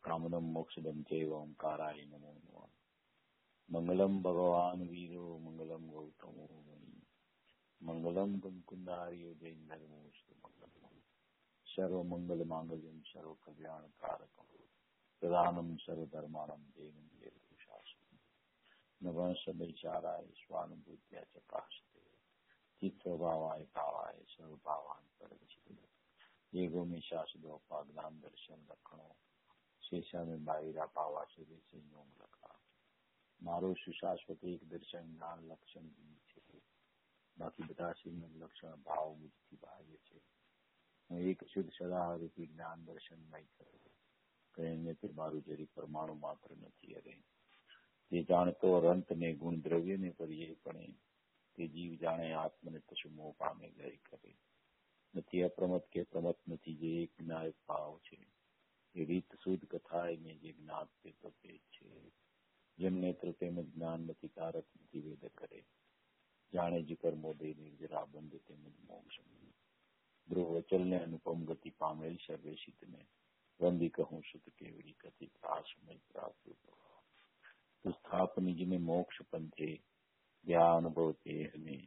कामदं मोक्षदं चैव ओंकाराय नमो नमः। मंगलम भगवान वीरो मंगलम गौतमो मुनि मंगलम कुंकुंदार्यो जैनधर्मोऽस्तु मंगलम सर्वमंगल मांगल्यम सर्व कल्याण कारकम प्रधानम सर्वधर्माणं देवं देवशास्त्रम नमः सदैचाराय स्वानुभूत्या चकाशते चित्स्वभावाय भावाय सर्वभावान् परमचिते ये गोमे शाश्वतोपाज्ञान दर्शन लक्षणों शेषा में बाहिरा पावा से संयोग लखा मारो सुशाश्वत एक दर्शन ज्ञान लक्षण છે બાકી બધા શ્રીમદ લક્ષણ ભાવ બુદ્ધિ બાહ્ય છે હું એક શુદ્ધ સદારૂપી જ્ઞાન દર્શનમય કરું કહીને તે મારું જરી પરમાણુ માત્ર નથી અરે તે જાણતો અંત ને ગુણ દ્રવ્ય ને પર્યાયપણે તે જીવ જાણે આત્મને કશું મોહ પામે ગઈ કરે નથી અપ્રમત કે પ્રમત નથી જે એક નાયક ભાવ છે એ રીત શુદ્ધ કથા એને જે જ્ઞાત તે તો તે છે જેમ નેત્ર તેમજ જ્ઞાન નથી તારક નથી વેદ કરે જાણે જ કર્મોદય નિર્જરા બંધ તેમજ મોક્ષ ધ્રુવચલ ને અનુપમ ગતિ પામેલ સર્વેશિત ને વંદી કહું સુત કેવડી કથિત આસમય પ્રાપ્ત તો સ્થાપની જીને મોક્ષ પંથે જ્યાં અનુભવ તે અને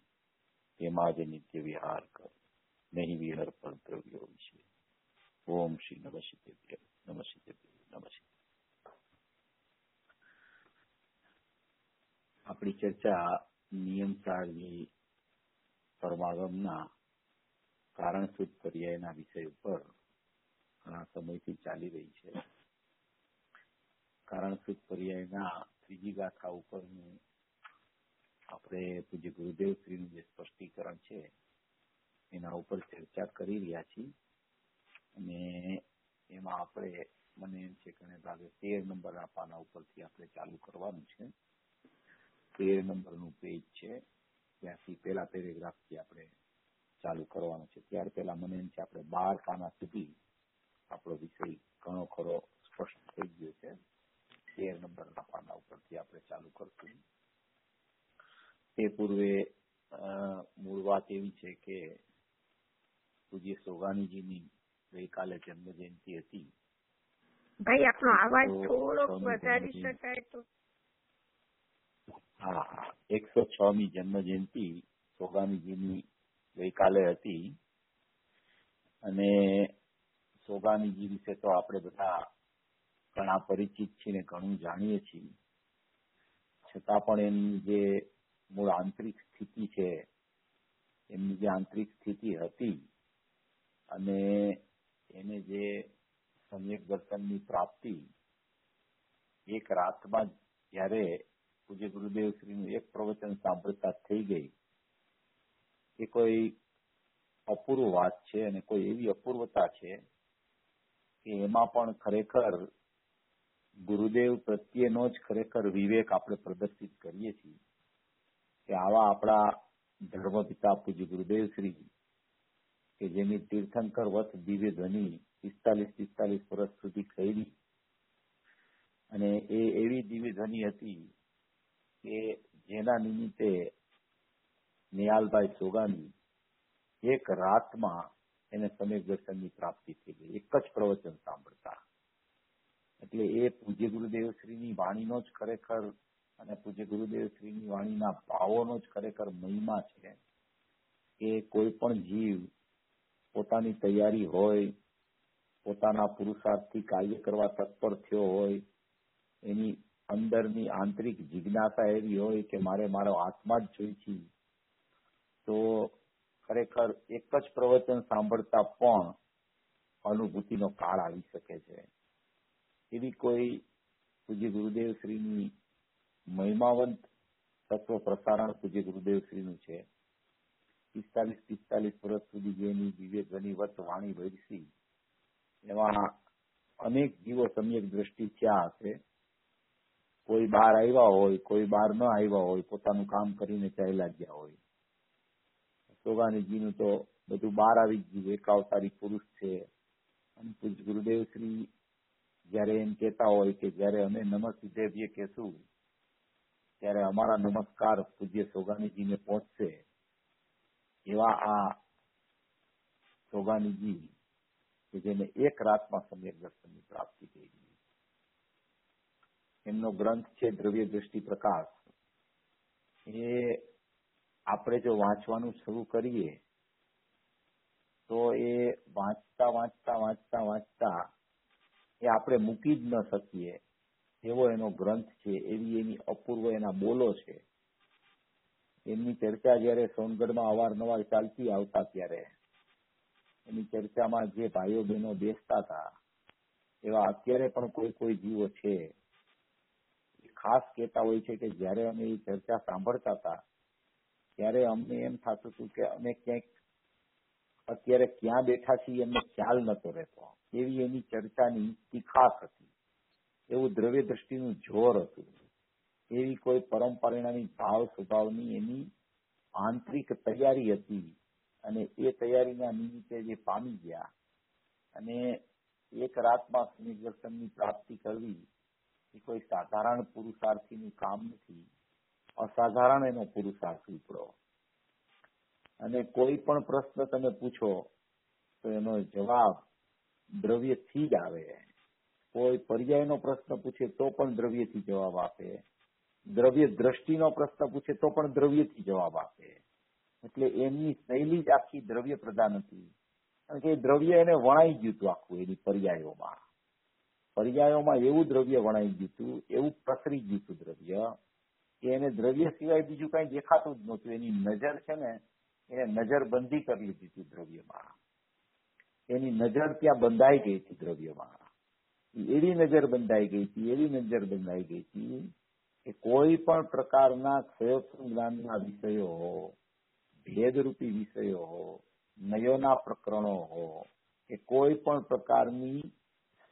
તેમાં જ નિત્ય વિહાર કર નહીં વિહર પર દ્રવ્યો વિશે ઓમ શ્રી નમસ્તે નમસ્તે નમસ્તે। આપણી ચર્ચા નિયમ સારજી પરમાગમના કારણસૂદ પર્યાયના વિષય ઉપર ઘણા સમયથી ચાલી રહી છે। કારણસૂદ પર્યાયના ત્રીજી ગાથા ઉપરનું આપણે પૂજ્ય ગુરુદેવ શ્રીનું જે સ્પષ્ટીકરણ છે એના ઉપર ચર્ચા કરી રહ્યા છીએ અને એમાં આપણે મને એમ છે કે ભાગે 13 નંબરના પાના ઉપરથી આપણે ચાલુ કરવાનું છે। 13 નંબરનું પેજ છે ત્યાંથી પહેલા પેરેગ્રાફથી આપણે ચાલુ કરવાનું છે। ત્યાર પહેલા મને એમ છે આપણે 12 પાના સુધી આપણો વિષય ઘણો ખરો સ્પષ્ટ થઈ ગયો છે। 13 નંબરના પાના ઉપરથી આપણે ચાલુ કરશું। તે પૂર્વે મૂળ વાત એવી છે કે પૂજ્ય સોગાનીજીની ગઈકાલે જન્મ જયંતિ હતી। ભાઈ આપનો અવાજ થોડોક વધારી શકાય તો? હા, 106મી જન્મ જયંતિ સોગાનીજીની ગઈકાલે હતી અને સોગાનીજી વિશે તો આપણે બધા ઘણા પરિચિત છીએ ને ઘણું જાણીએ છીએ, છતાં પણ એમની જે મૂળ આંતરિક સ્થિતિ છે, એમની જે આંતરિક સ્થિતિ હતી અને એને જે સમ્યક દર્શનની પ્રાપ્તિ એક રાતમાં જ્યારે પૂજ્ય ગુરુદેવ શ્રીનું એક પ્રવચન સાંભળતા થઈ ગઈ, એ કોઈ અપૂર્વ વાત છે અને કોઈ એવી અપૂર્વતા છે કે એમાં પણ ખરેખર ગુરુદેવ પ્રત્યેનો જ ખરેખર વિવેક આપણે પ્રદર્શિત કરીએ છીએ કે આવા આપણા ધર્મપિતા પૂજ્ય ગુરુદેવ શ્રી કે જેની તીર્થંકર વત દિવ્ય ધ્વનિ 45 વર્ષ સુધી કરી અને એ એવી દિવ્ય ધ્વનિ હતી કે જેના નિમિત્તે નિહાલભાઈ સોગાની એક રાતમાં એને સમ્યક દર્શનની પ્રાપ્તિ થઈ ગઈ, એક જ પ્રવચન સાંભળતા। એટલે એ પૂજ્ય ગુરુદેવ શ્રીની વાણીનો જ ખરેખર અને પૂજ્ય ગુરુદેવ શ્રીની વાણીના ભાવોનો જ ખરેખર મહિમા છે કે કોઈ પણ જીવ પોતાની તૈયારી હોય, પોતાના પુરુષાર્થથી કાર્ય કરવા તત્પર થયો હોય, એની અંદરની આંતરિક જિજ્ઞાસા એવી હોય કે મારે મારો આત્મા જ જોઈ છે, તો ખરેખર એક જ પ્રવચન સાંભળતા પણ અનુભૂતિનો કાળ આવી શકે છે। એવી કોઈ પૂજ્ય ગુરુદેવ શ્રીની મહિમાવંત તત્વ પ્રસારણ પૂજ્ય ગુરુદેવ શ્રીનું છે। 45 વર્ષ સુધી જેની દિવ્ય ધ્વનિવત વાણી વરસી એમાં અનેક જીવો સમ્યક દ્રષ્ટિ થયા હશે। કોઈ બહાર આવ્યા હોય, કોઈ બહાર ન આવ્યા હોય, પોતાનું કામ કરીને ચાલ્યા ગયા હોય। સોગાનીજીનું તો બધું બહાર આવી ગયું, એકાવતારી પુરુષ છે અને પૂજ્ય ગુરુદેવ શ્રી જયારે એમ કહેતા હોય કે જયારે અમે નમઃસિદ્ધેભ્ય કહેશું ત્યારે અમારા નમસ્કાર પૂજ્ય સોગાનીજીને પહોંચશે। એવા આ સોગાનીજી કે જેને એક રાતમાં સમ્યક દર્શનની પ્રાપ્તિ થઈ ગઈ। એમનો ગ્રંથ છે દ્રવ્ય દ્રષ્ટિ પ્રકાશ. એ આપણે જો વાંચવાનું શરૂ કરીએ તો એ વાંચતા વાંચતા વાંચતા વાંચતા એ આપણે મૂકી જ ન શકીએ એવો એનો ગ્રંથ છે, એવી એની અપૂર્વ એના બોલો છે. એમની ચર્ચા જયારે સોનગઢમાં અવારનવાર ચાલતી આવતા ત્યારે એની ચર્ચામાં જે ભાઈઓ બહેનો બેસતા હતા એવા અત્યારે પણ કોઈ કોઈ જીવો છે ખાસ કહેતા હોય છે કે જયારે અમે એ ચર્ચા સાંભળતા હતા ત્યારે અમને એમ થતું હતું કે અમે ક્યાંક અત્યારે ક્યાં બેઠા છીએ એમને ખ્યાલ નતો રહેતો, એવી એની ચર્ચાની તીખાસ હતી, એવું દ્રવ્ય દ્રષ્ટિનું જોર હતું, એવી કોઈ પરમ પરિણામી ભાવ સ્વભાવની એની આંતરિક તૈયારી હતી. અને એ તૈયારીના નિમિત્તે જે પામી ગયા અને એક રાતમાં નિદર્શનની પ્રાપ્તિ કરવી એ કોઈ સાધારણ પુરુષાર્થીનું કામ નથી, અસાધારણ એનો પુરુષાર્થ ઉપડો. અને કોઈ પણ પ્રશ્ન તમે પૂછો તો એનો જવાબ દ્રવ્યથી જ આવે. કોઈ પર્યાયનો પ્રશ્ન પૂછે તો પણ દ્રવ્યથી જવાબ આપે, દ્રવ્ય દ્રષ્ટિનો પ્રશ્ન પૂછે તો પણ દ્રવ્યથી જવાબ આપે. એટલે એમની શૈલી જ આખી દ્રવ્ય પ્રધાન હતી. કારણ કે દ્રવ્ય એને વણાઈ ગયું હતું આખું એની પર્યાયોમાં એવું દ્રવ્ય વણાઈ ગયું હતું, એવું પ્રસરી ગયું હતું દ્રવ્ય કે એને દ્રવ્ય સિવાય બીજું કઈ દેખાતું જ નહોતું. એની નજર છે ને એને નજરબંધી કરી લીધી હતી દ્રવ્યમાં, એની નજર ત્યાં બંધાઈ ગઈ હતી દ્રવ્યમાં. એવી નજર બંધાઈ ગઈ હતી કે કોઈ પણ પ્રકારના ક્ષયોત્સંગ જ્ઞાનના વિષયો, ભેદરૂપી વિષયો, નયોના પ્રકરણો હો કે કોઈ પણ પ્રકારની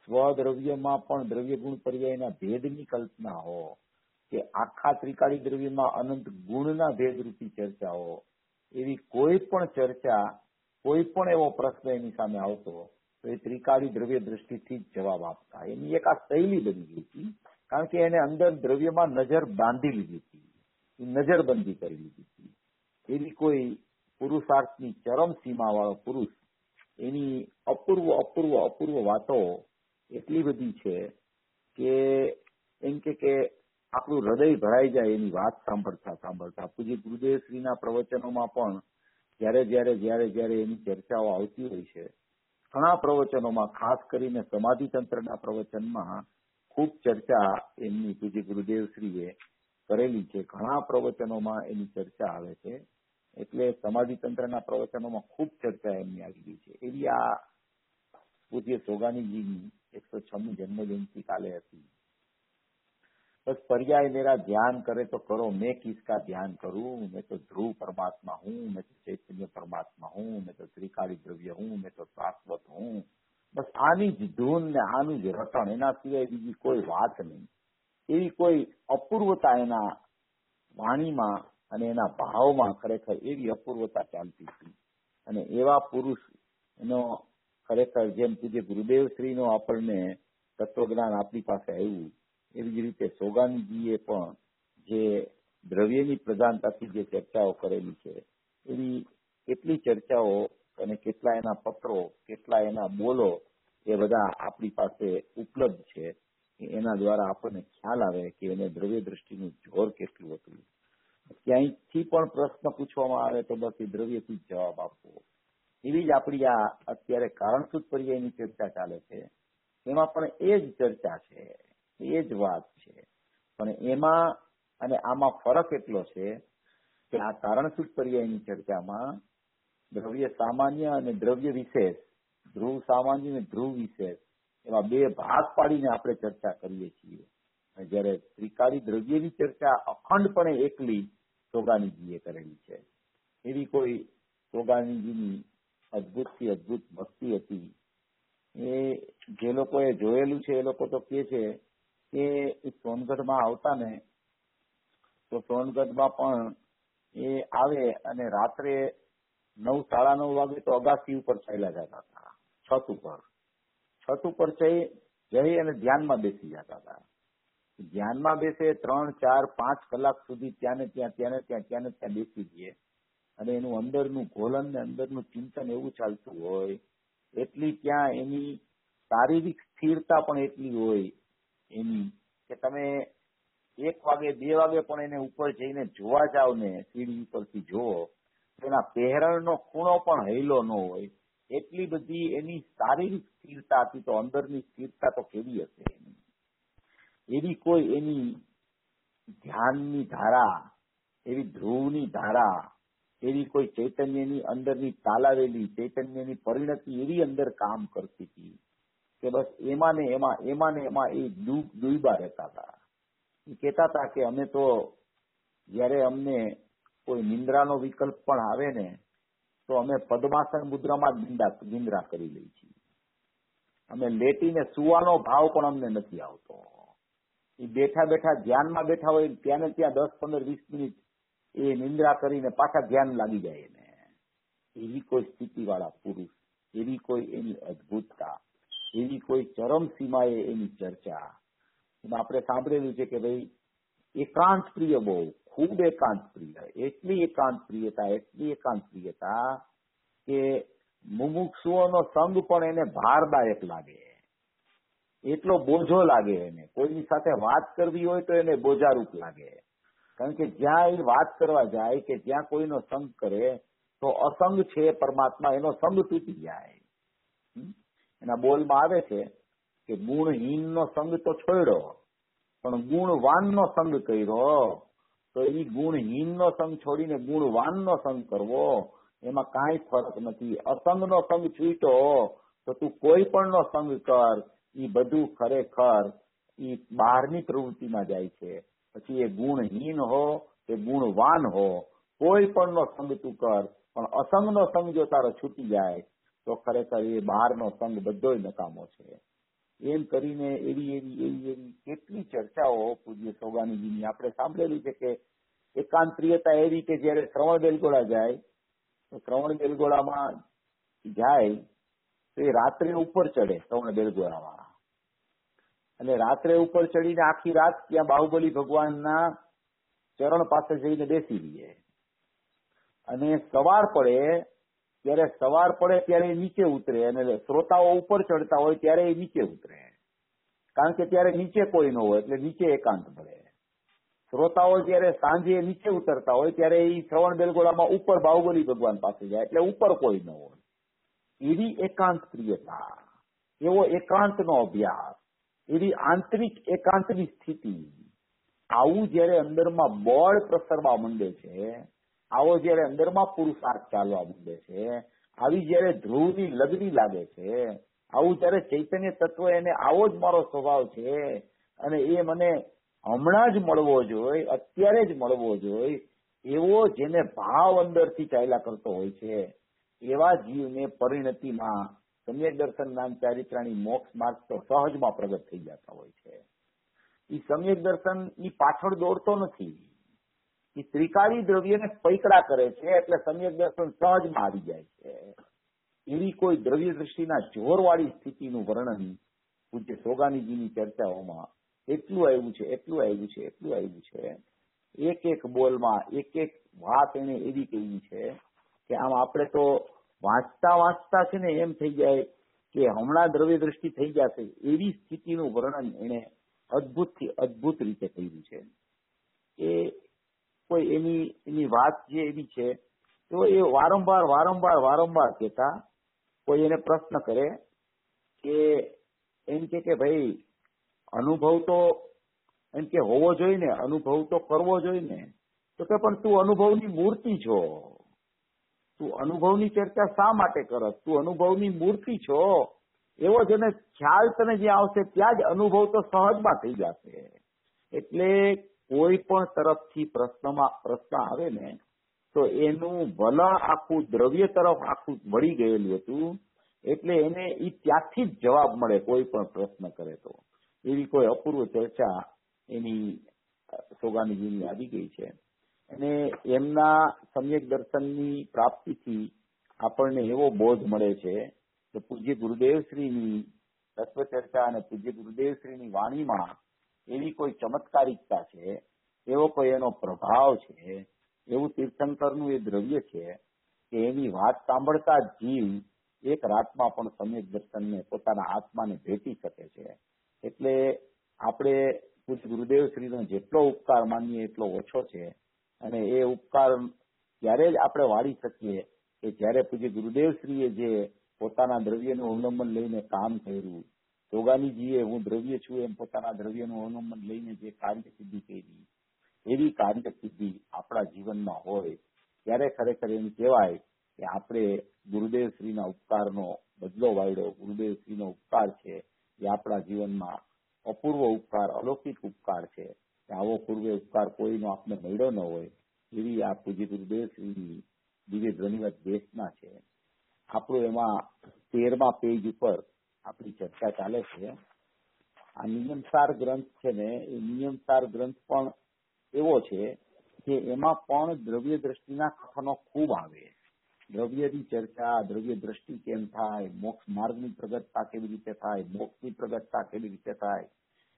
સ્વદ્રવ્યમાં પણ દ્રવ્ય ગુણ પર્યાયના ભેદની કલ્પના હો કે આખા ત્રિકાળી દ્રવ્યમાં અનંત ગુણના ભેદરૂપી ચર્ચાઓ, એવી કોઈ પણ ચર્ચા, કોઈ પણ એવો પ્રશ્ન એની સામે આવતો તો એ ત્રિકાળી દ્રવ્ય દ્રષ્ટિથી જ જવાબ આપતા. એની એક આ શૈલી બની ગઈ હતી, કારણ કે એને અંદર દ્રવ્યમાં નજર બાંધી લીધી હતી, નજરબંધી કરી લીધી હતી. એવી કોઈ પુરુષાર્થની ચરમ સીમા વાળો પુરુષ, એની અપૂર્વ વાતો એટલી બધી છે કે એમ કે આપણું હૃદય ભરાઈ જાય એની વાત સાંભળતા. પૂજ્ય ગુરુદેવશ્રીના પ્રવચનોમાં પણ જ્યારે એની ચર્ચાઓ આવતી હોય છે, ઘણા પ્રવચનોમાં, ખાસ કરીને સમાધિ તંત્રના પ્રવચનમાં ખૂબ ચર્ચા એમની પૂજ્ય ગુરુદેવશ્રીએ કરેલી છે. ઘણા પ્રવચનોમાં એની ચર્ચા આવે છે. એટલે સમાધિ તંત્રના પ્રવચનોમાં ખૂબ ચર્ચા એમની આવી ગઈ છે. એવી આ પૂજ્ય સોગાનીજીની 106મી જન્મજયંતિ કાલે હતી. બસ पर्याय मेरा ध्यान करे तो करो, मैं किसका ध्यान करूं, मैं तो ध्रुव परमात्मा हूं, मैं तो चैतन्य परमात्मा हूं, मैं तो त्रिकाली द्रव्य हूं, मैं तो शाश्वत हूं. बस આની જ ધૂન ને આનું જ રટણ, એના સિવાય બીજી કોઈ વાત નહીં. એવી કોઈ અપૂર્વતા એના વાણીમાં અને એના ભાવમાં, ખરેખર એવી અપૂર્વતા ચાલતી હતી. અને એવા પુરુષ એનો ખરેખર જેમ પૂજ્ય ગુરુદેવશ્રીનો આપણને તત્વજ્ઞાન આપણી પાસે આવ્યું, એવી જ રીતે સોગાનજીએ પણ જે દ્રવ્યની પ્રધાનતાથી જે ચર્ચાઓ કરેલી છે, એવી કેટલી ચર્ચાઓ અને કેટલા એના પત્રો, કેટલા એના બોલો એ બધા આપણી પાસે ઉપલબ્ધ છે. એના દ્વારા આપણને ખ્યાલ આવે કે એને દ્રવ્ય દ્રષ્ટિનું જોર કેટલું હતું. ક્યાંયથી પણ પ્રશ્ન પૂછવામાં આવે તો બસ એ દ્રવ્યથી જ જવાબ આપવો. એવી જ આપણી આ અત્યારે કારણસૂત્ર પર્યાયની ચર્ચા ચાલે છે, એમાં પણ એ જ ચર્ચા છે, એ જ વાત છે. પણ એમાં અને આમાં ફરક એટલો છે કે આ કારણસૂત્ર પર્યાયની ચર્ચામાં દ્રવ્ય સામાન્ય અને દ્રવ્ય વિશેષ, ધ્રુવ સામાન્ય અને ધ્રુવ વિશેષ એવા બે ભાગ પાડીને આપણે ચર્ચા કરીએ છીએ. જ્યારે ત્રિકાળી દ્રવ્યની ચર્ચા અખંડપણે એકલી સોગાનીજીએ કરેલી છે. એવી કોઈ સોગાનીજીની અદભુતથી અદભુત ભક્તિ હતી. એ જે લોકોએ જોયેલું છે એ લોકો તો કહે છે કે સોનગઢમાં આવતા ને તો સોનગઢમાં પણ એ આવે અને રાત્રે 9, 9:30 વાગે તો અગાસી ઉપર ચાલ્યા જતા હતા, છત ઉપર જઈ અને ધ્યાનમાં બેસી જતા હતા. ધ્યાનમાં બેસે 3, 4, 5 કલાક સુધી ત્યાં ને ત્યાં બેસી દઈએ અને એનું અંદરનું ઘોલન ને અંદરનું ચિંતન એવું ચાલતું હોય, એટલી ત્યાં એની શારીરિક સ્થિરતા પણ એટલી હોય એની કે તમે 1 વાગે 2 વાગે પણ એને ઉપર જઈને જોવા જાવ ને, સીડી ઉપરથી જુઓ, એના પહેરણનો ખૂણો પણ હેલો ન હોય, એટલી બધી એની શારીરિક સ્થિરતા હતી. તો અંદરની સ્થિરતા તો કેવી હશે એની? એવી કોઈ એની ધ્યાનની ધારા, એવી ધ્રુવની ધારા, એવી કોઈ ચૈતન્યની અંદરની તાલાવેલી ચૈતન્યની પરિણતિ એવી અંદર કામ કરતી હતી કે બસ એમાં ને એમાં એ ડૂબા રહેતા હતા. એ કહેતા હતા કે અમે તો જયારે અમને કોઈ નિંદ્રાનો વિકલ્પ પણ આવે ને, તો અમે પદ્માસન મુદ્રામાં જ નિંદ્રા કરી લઈએ છીએ. અમે લેટીને સુવાનો ભાવ પણ અમને નથી આવતો. એ બેઠા બેઠા ધ્યાનમાં બેઠા હોય ત્યાં ને ત્યાં 10, 15, 20 મિનિટ એ નિંદ્રા કરીને પાછા ધ્યાન લાગી જાય ને. એવી કોઈ સ્થિતિ વાળા પુરુષ, એવી કોઈ એની અદભુતતા, એવી કોઈ ચરમ સીમાએ એની ચર્ચા. એમાં આપણે સાંભળેલું છે કે ભાઈ એકાંત પ્રિય, બહુ ખૂબ એકાંત પ્રિય, એટલી એકાંત પ્રિયતા કે મુમુક્ષુઓનો સંગ પણ એને ભારદાયક લાગે, એટલો બોજો લાગે એને. કોઈની સાથે વાત કરવી હોય તો એને બોજારૂપ લાગે. કારણ કે જ્યાં એ વાત કરવા જાય કે જ્યાં કોઈનો સંગ કરે તો અસંગ છે પરમાત્મા, એનો સંગ તૂટી જાય. એના બોલમાં આવે છે કે ગુણહીનનો સંગ તો છોડ્યો, પણ ગુણવાનનો સંગ કર્યો. તો એ ગુણહીનનો સંગ છોડીને ગુણવાનનો સંગ કરવો, એમાં કાંઈ ફરક નથી. અસંગનો સંગ છૂટ્યો તો તું કોઈ પણનો સંગ કર, એ બધું ખરેખર એ બહારની પ્રવૃત્તિમાં જાય છે. પછી એ ગુણહીન હો કે ગુણવાન હો, કોઈ પણનો સંગ તું કર, પણ અસંગનો સંગ જો તારો છૂટી જાય તો ખરેખર એ બહારનો સંગ બધોય નકામો છે. એમ કરીને એવી કેટલી ચર્ચાઓ પૂજ્ય સોગાનીજીની આપણે સાંભળેલું છે કે એકાંત પ્રિયતા એવી કે જયારે શ્રવણ બેલગોળા જાય તો શ્રવણ બેલગોળામાં જાય તો એ રાત્રે ઉપર ચડે શ્રવણ બેલગોળામાં, અને રાત્રે ઉપર ચડીને આખી રાત ત્યાં બાહુબલી ભગવાનના ચરણ પાસે જઈને બેસી રહીએ. અને સવાર પડે ત્યારે એ નીચે ઉતરે, અને શ્રોતાઓ ઉપર ચડતા હોય ત્યારે એ નીચે ઉતરે. કારણ કે ત્યારે નીચે કોઈ ન હોય એટલે નીચે એકાંત મળે. શ્રોતાઓ જયારે સાંજે નીચે ઉતરતા હોય ત્યારે એ શ્રવણ બેલગોળામાં ઉપર બાહુબલી ભગવાન પાસે જાય એટલે ઉપર કોઈ ન હોય. એવી એકાંત પ્રિયતા, એવો એકાંતનો અભ્યાસ, એવી આંતરિક એકાંતની સ્થિતિ, આવું જયારે અંદરમાં બળ પ્રસરવા માંડે છે, આવો જયારે અંદરમાં પુરુષાર્થ ચાલવા માંડે છે, આવી જયારે ધ્રુવની લગની લાગે છે, આવું જયારે ચૈતન્ય તત્વ એને આવો જ મારો સ્વભાવ છે અને એ મને હમણાં જ મળવો જોઈએ, અત્યારે જ મળવો જોઈએ, એવો જેને ભાવ અંદરથી ચાલ્યા કરતો હોય છે, એવા જીવને પરિણતિમાં સમ્યક દર્શન જ્ઞાન ચારિત્રાણી મોક્ષ માર્ગ તો સહજમાં પ્રગટ થઈ જતા હોય છે. એ સમ્યક દર્શન એ પાછળ દોડતો નથી, એ ત્રિકાળી દ્રવ્યને પૈકડા કરે છે એટલે સમ્યક દર્શન સહજમાં આવી જાય છે. એવી કોઈ દ્રવ્ય દ્રષ્ટિના જોરવાળી સ્થિતિનું વર્ણન પૂજ્ય સોગાનીજીની ચર્ચાઓમાં એટલું આવ્યું છે. એક બોલમાં એક વાત એને એવી કહી છે કે આમ આપણે તો વાંચતા છે ને એમ થઈ જાય કે હમણાં દ્રવ્ય દ્રષ્ટિ થઈ જશે, એવી સ્થિતિનું વર્ણન એને અદભુતથી અદભુત રીતે કર્યું છે. એ કોઈ એની વાત જે એવી છે તો એ વારંવાર કહેતા. કોઈ એને પ્રશ્ન કરે કે એમ કે ભાઈ અનુભવ તો એમ કે હોવો જોઈએ ને, અનુભવ તો કરવો જોઈએ ને, તો કે પણ તું અનુભવની મૂર્તિ છો, તું અનુભવની ચર્ચા શા માટે કરસ? તું અનુભવની મૂર્તિ છો, એવો જ એને ખ્યાલ તને જ્યાં આવશે ત્યાં જ અનુભવ તો સહજમાં થઈ જશે. એટલે કોઈ પણ તરફથી પ્રશ્ન આવે ને તો એનું વલણ આખું દ્રવ્ય તરફ આખું વળી ગયેલું હતું, એટલે એને એ ત્યાંથી જ જવાબ મળે કોઈ પણ પ્રશ્ન કરે તો. એવી કોઈ અપૂર્વ ચર્ચા એની સોગાનીજીની આવી ગઈ છે. અને એમના સમ્યક દર્શનની પ્રાપ્તિથી આપણને એવો બોધ મળે છે કે પૂજ્ય ગુરુદેવશ્રીની તત્વચર્ચા અને પૂજ્ય ગુરુદેવશ્રીની વાણીમાં એવી કોઈ ચમત્કારિકતા છે, એવો કોઈ એનો પ્રભાવ છે, એવું તીર્થંકરનું એ દ્રવ્ય છે કે એની વાત સાંભળતા જ જીવ એક રાતમાં પણ સમ્યક દર્શનને પોતાના આત્માને ભેટી શકે છે. એટલે આપણે પૂજ્ય ગુરુદેવ શ્રીનો જેટલો ઉપકાર માનીએ એટલો ઓછો છે. અને એ ઉપકાર ત્યારે જ આપણે વાળી શકીએ કે જ્યારે પૂજ્ય ગુરુદેવ શ્રીએ જે પોતાના દ્રવ્યનું અવલંબન લઈને કામ કર્યું, જોગાનીજીએ હું દ્રવ્ય છું એમ પોતાના દ્રવ્યનું અવલંબન લઈને જે કાર્ય સિદ્ધિ કરી, એવી કાર્ય સિદ્ધિ આપણા જીવનમાં હોય ત્યારે ખરેખર એમ કહેવાય કે આપણે ગુરુદેવ શ્રીના ઉપકારનો બદલો વાળ્યો. ગુરુદેવ શ્રીનો ઉપકાર છે એ આપણા જીવનમાં અપૂર્વ ઉપકાર, અલૌકિક ઉપકાર છે. આવો પૂર્વ ઉપકાર કોઈનો આપણે મળ્યો ન હોય એવી આ પૂજ્ય ગુરુદેવ શ્રીની દિવ્ય ધ્વનિવત દેશના છે. આપણું એમાં 13મા પેજ ઉપર આપણી ચર્ચા ચાલે છે. આ નિયમસાર ગ્રંથ છે ને, એ નિયમસાર ગ્રંથ પણ એવો છે કે એમાં પણ દ્રવ્ય દ્રષ્ટિના કથનો ખૂબ આવે. દ્રવ્યની ચર્ચા, દ્રવ્ય દ્રષ્ટિ કેમ થાય, મોક્ષ માર્ગની પ્રગટતા કેવી રીતે થાય, મોક્ષની પ્રગટતા કેવી રીતે થાય,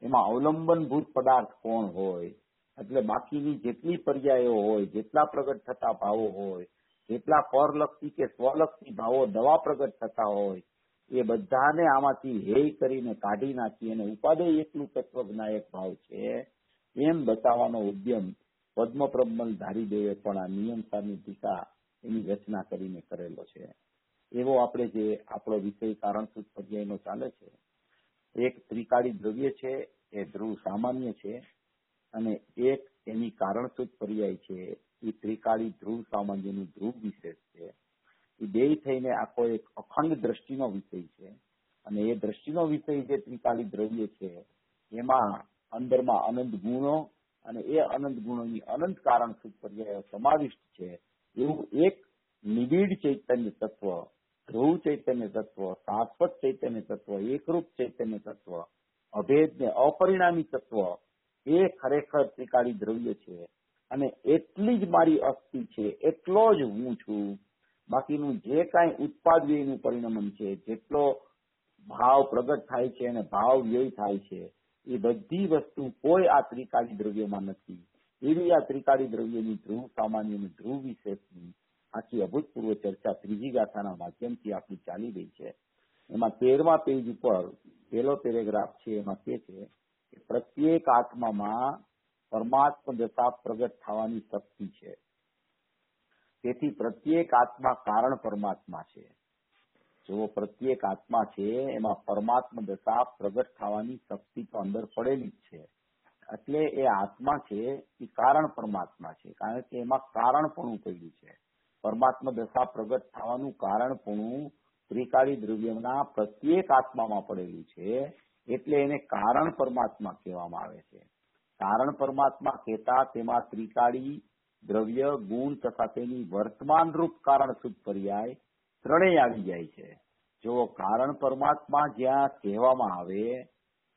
એમાં અવલંબનભૂત પદાર્થ કોણ હોય, એટલે બાકીની જેટલી પર્યાયો હોય, જેટલા પ્રગટ થતા ભાવો હોય, જેટલા પરલક્ષી કે સ્વલક્ષી ભાવો નવા પ્રગટ થતા હોય, એ બધાને આમાંથી હેય કરીને કાઢી નાખી અને ઉપાદેય એકલું તત્વજ્ઞાયક ભાવ છે એમ બતાવવાનો ઉદ્યમ પદ્મપ્રબલ ધારીદેવે પણ આ નિયમસારની ટીકા એની રચના કરીને કરેલો છે. એવો આપણે જે આપણો વિષય કારણસૂત્ર પર્યાયનો ચાલે છે, એક ત્રિકાળી દ્રવ્ય છે એ ધ્રુવ સામાન્ય છે, અને એક એની કારણસૂત્ર પર્યાય છે એ ત્રિકાળી ધ્રુવ સામાન્યનું ધ્રુવ વિશેષ છે. એ બે થઈને આખો એક અખંડ દ્રષ્ટિનો વિષય છે. અને એ દ્રષ્ટિનો વિષય જે ત્રિકાળી દ્રવ્ય છે એમાં અંદરમાં અનંત ગુણો અને એ અનંત ગુણોની અનંત કારણસૂત્ર પર્યાયો સમાવિષ્ટ છે. એવું એક નિબીડ ચૈતન્ય તત્વ, ધ્રુવ ચૈતન્ય તત્વ, શાશ્વત ચૈતન્ય તત્વ, એકરૂપ ચૈતન્ય તત્વ, અભેદ ને અપરિણામી તત્વ, એ ખરેખર ત્રિકાળી દ્રવ્ય છે. અને એટલી જ મારી અસ્થિ છે, એટલો જ હું છું. બાકીનું જે કાંઈ ઉત્પાદ વ્યયનું પરિણમન છે, જેટલો ભાવ પ્રગટ થાય છે અને ભાવ વ્યય થાય છે, એ બધી વસ્તુ કોઈ આ ત્રિકાળી દ્રવ્યમાં નથી. એવી આ ત્રિકાળી દ્રવ્યની ધ્રુવ સામાન્યની ધ્રુવ વિશેષની આખી અભૂતપૂર્વ ચર્ચા ત્રીજી ગાથાના માધ્યમથી આપણી ચાલી રહી છે. એમાં 13મા પેજ ઉપર પહેલો પેરેગ્રાફ છે, એમાં કે છે કે પ્રત્યેક આત્મામાં પરમાત્મા દશા પ્રગટ થવાની શક્તિ છે. તેથી પ્રત્યેક આત્મા કારણ પરમાત્મા છે. જો પ્રત્યેક આત્મા છે એમાં પરમાત્મા દશા પ્રગટ થવાની શક્તિ તો અંદર પડેલી જ છે. એટલે એ આત્મા છે એ કારણ પરમાત્મા છે, કારણ કે એમાં કારણપણું પડ્યું છે. પરમાત્મા દશા પ્રગટ થવાનું કારણપણું ત્રિકાળી દ્રવ્યના પ્રત્યેક આત્મામાં પડેલું છે. એટલે એને કારણ પરમાત્મા કહેવામાં આવે છે. કારણ પરમાત્મા કહેતા તેમાં ત્રિકાળી દ્રવ્ય, ગુણ તથા તેની વર્તમાન રૂપ કારણ શુદ્ધ પર્યાય ત્રણેય આવી જાય છે. જો કારણ પરમાત્મા જ્યાં કહેવામાં આવે,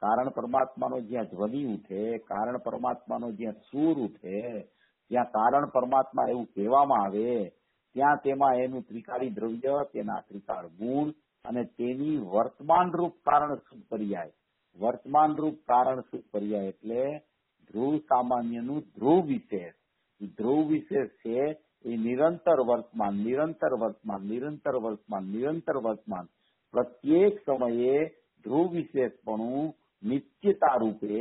કારણ પરમાત્માનો જ્યાં ધ્વનિ ઉઠે, કારણ પરમાત્માનો જ્યાં સૂર ઉઠે, જ્યાં કારણ પરમાત્મા એવું કહેવામાં આવે, ત્યાં તેમાં એનું ત્રિકાળી દ્રવ્ય, તેના ત્રિકાળ ગુણ અને તેની વર્તમાન રૂપ કારણ શુદ્ધ પર્યાય. વર્તમાન રૂપ કારણ શુદ્ધ પર્યાય એટલે ધ્રુવ સામાન્યનું ધ્રુવ વિશેષ. ધ્રુવ વિશેષ છે એ નિરંતર વર્તમાન, નિરંતર વર્તમાન, નિરંતર વર્તમાન, નિરંતર વર્તમાન. પ્રત્યેક સમયે ધ્રુવ વિશેષપણું નિશ્ચિતા રૂપે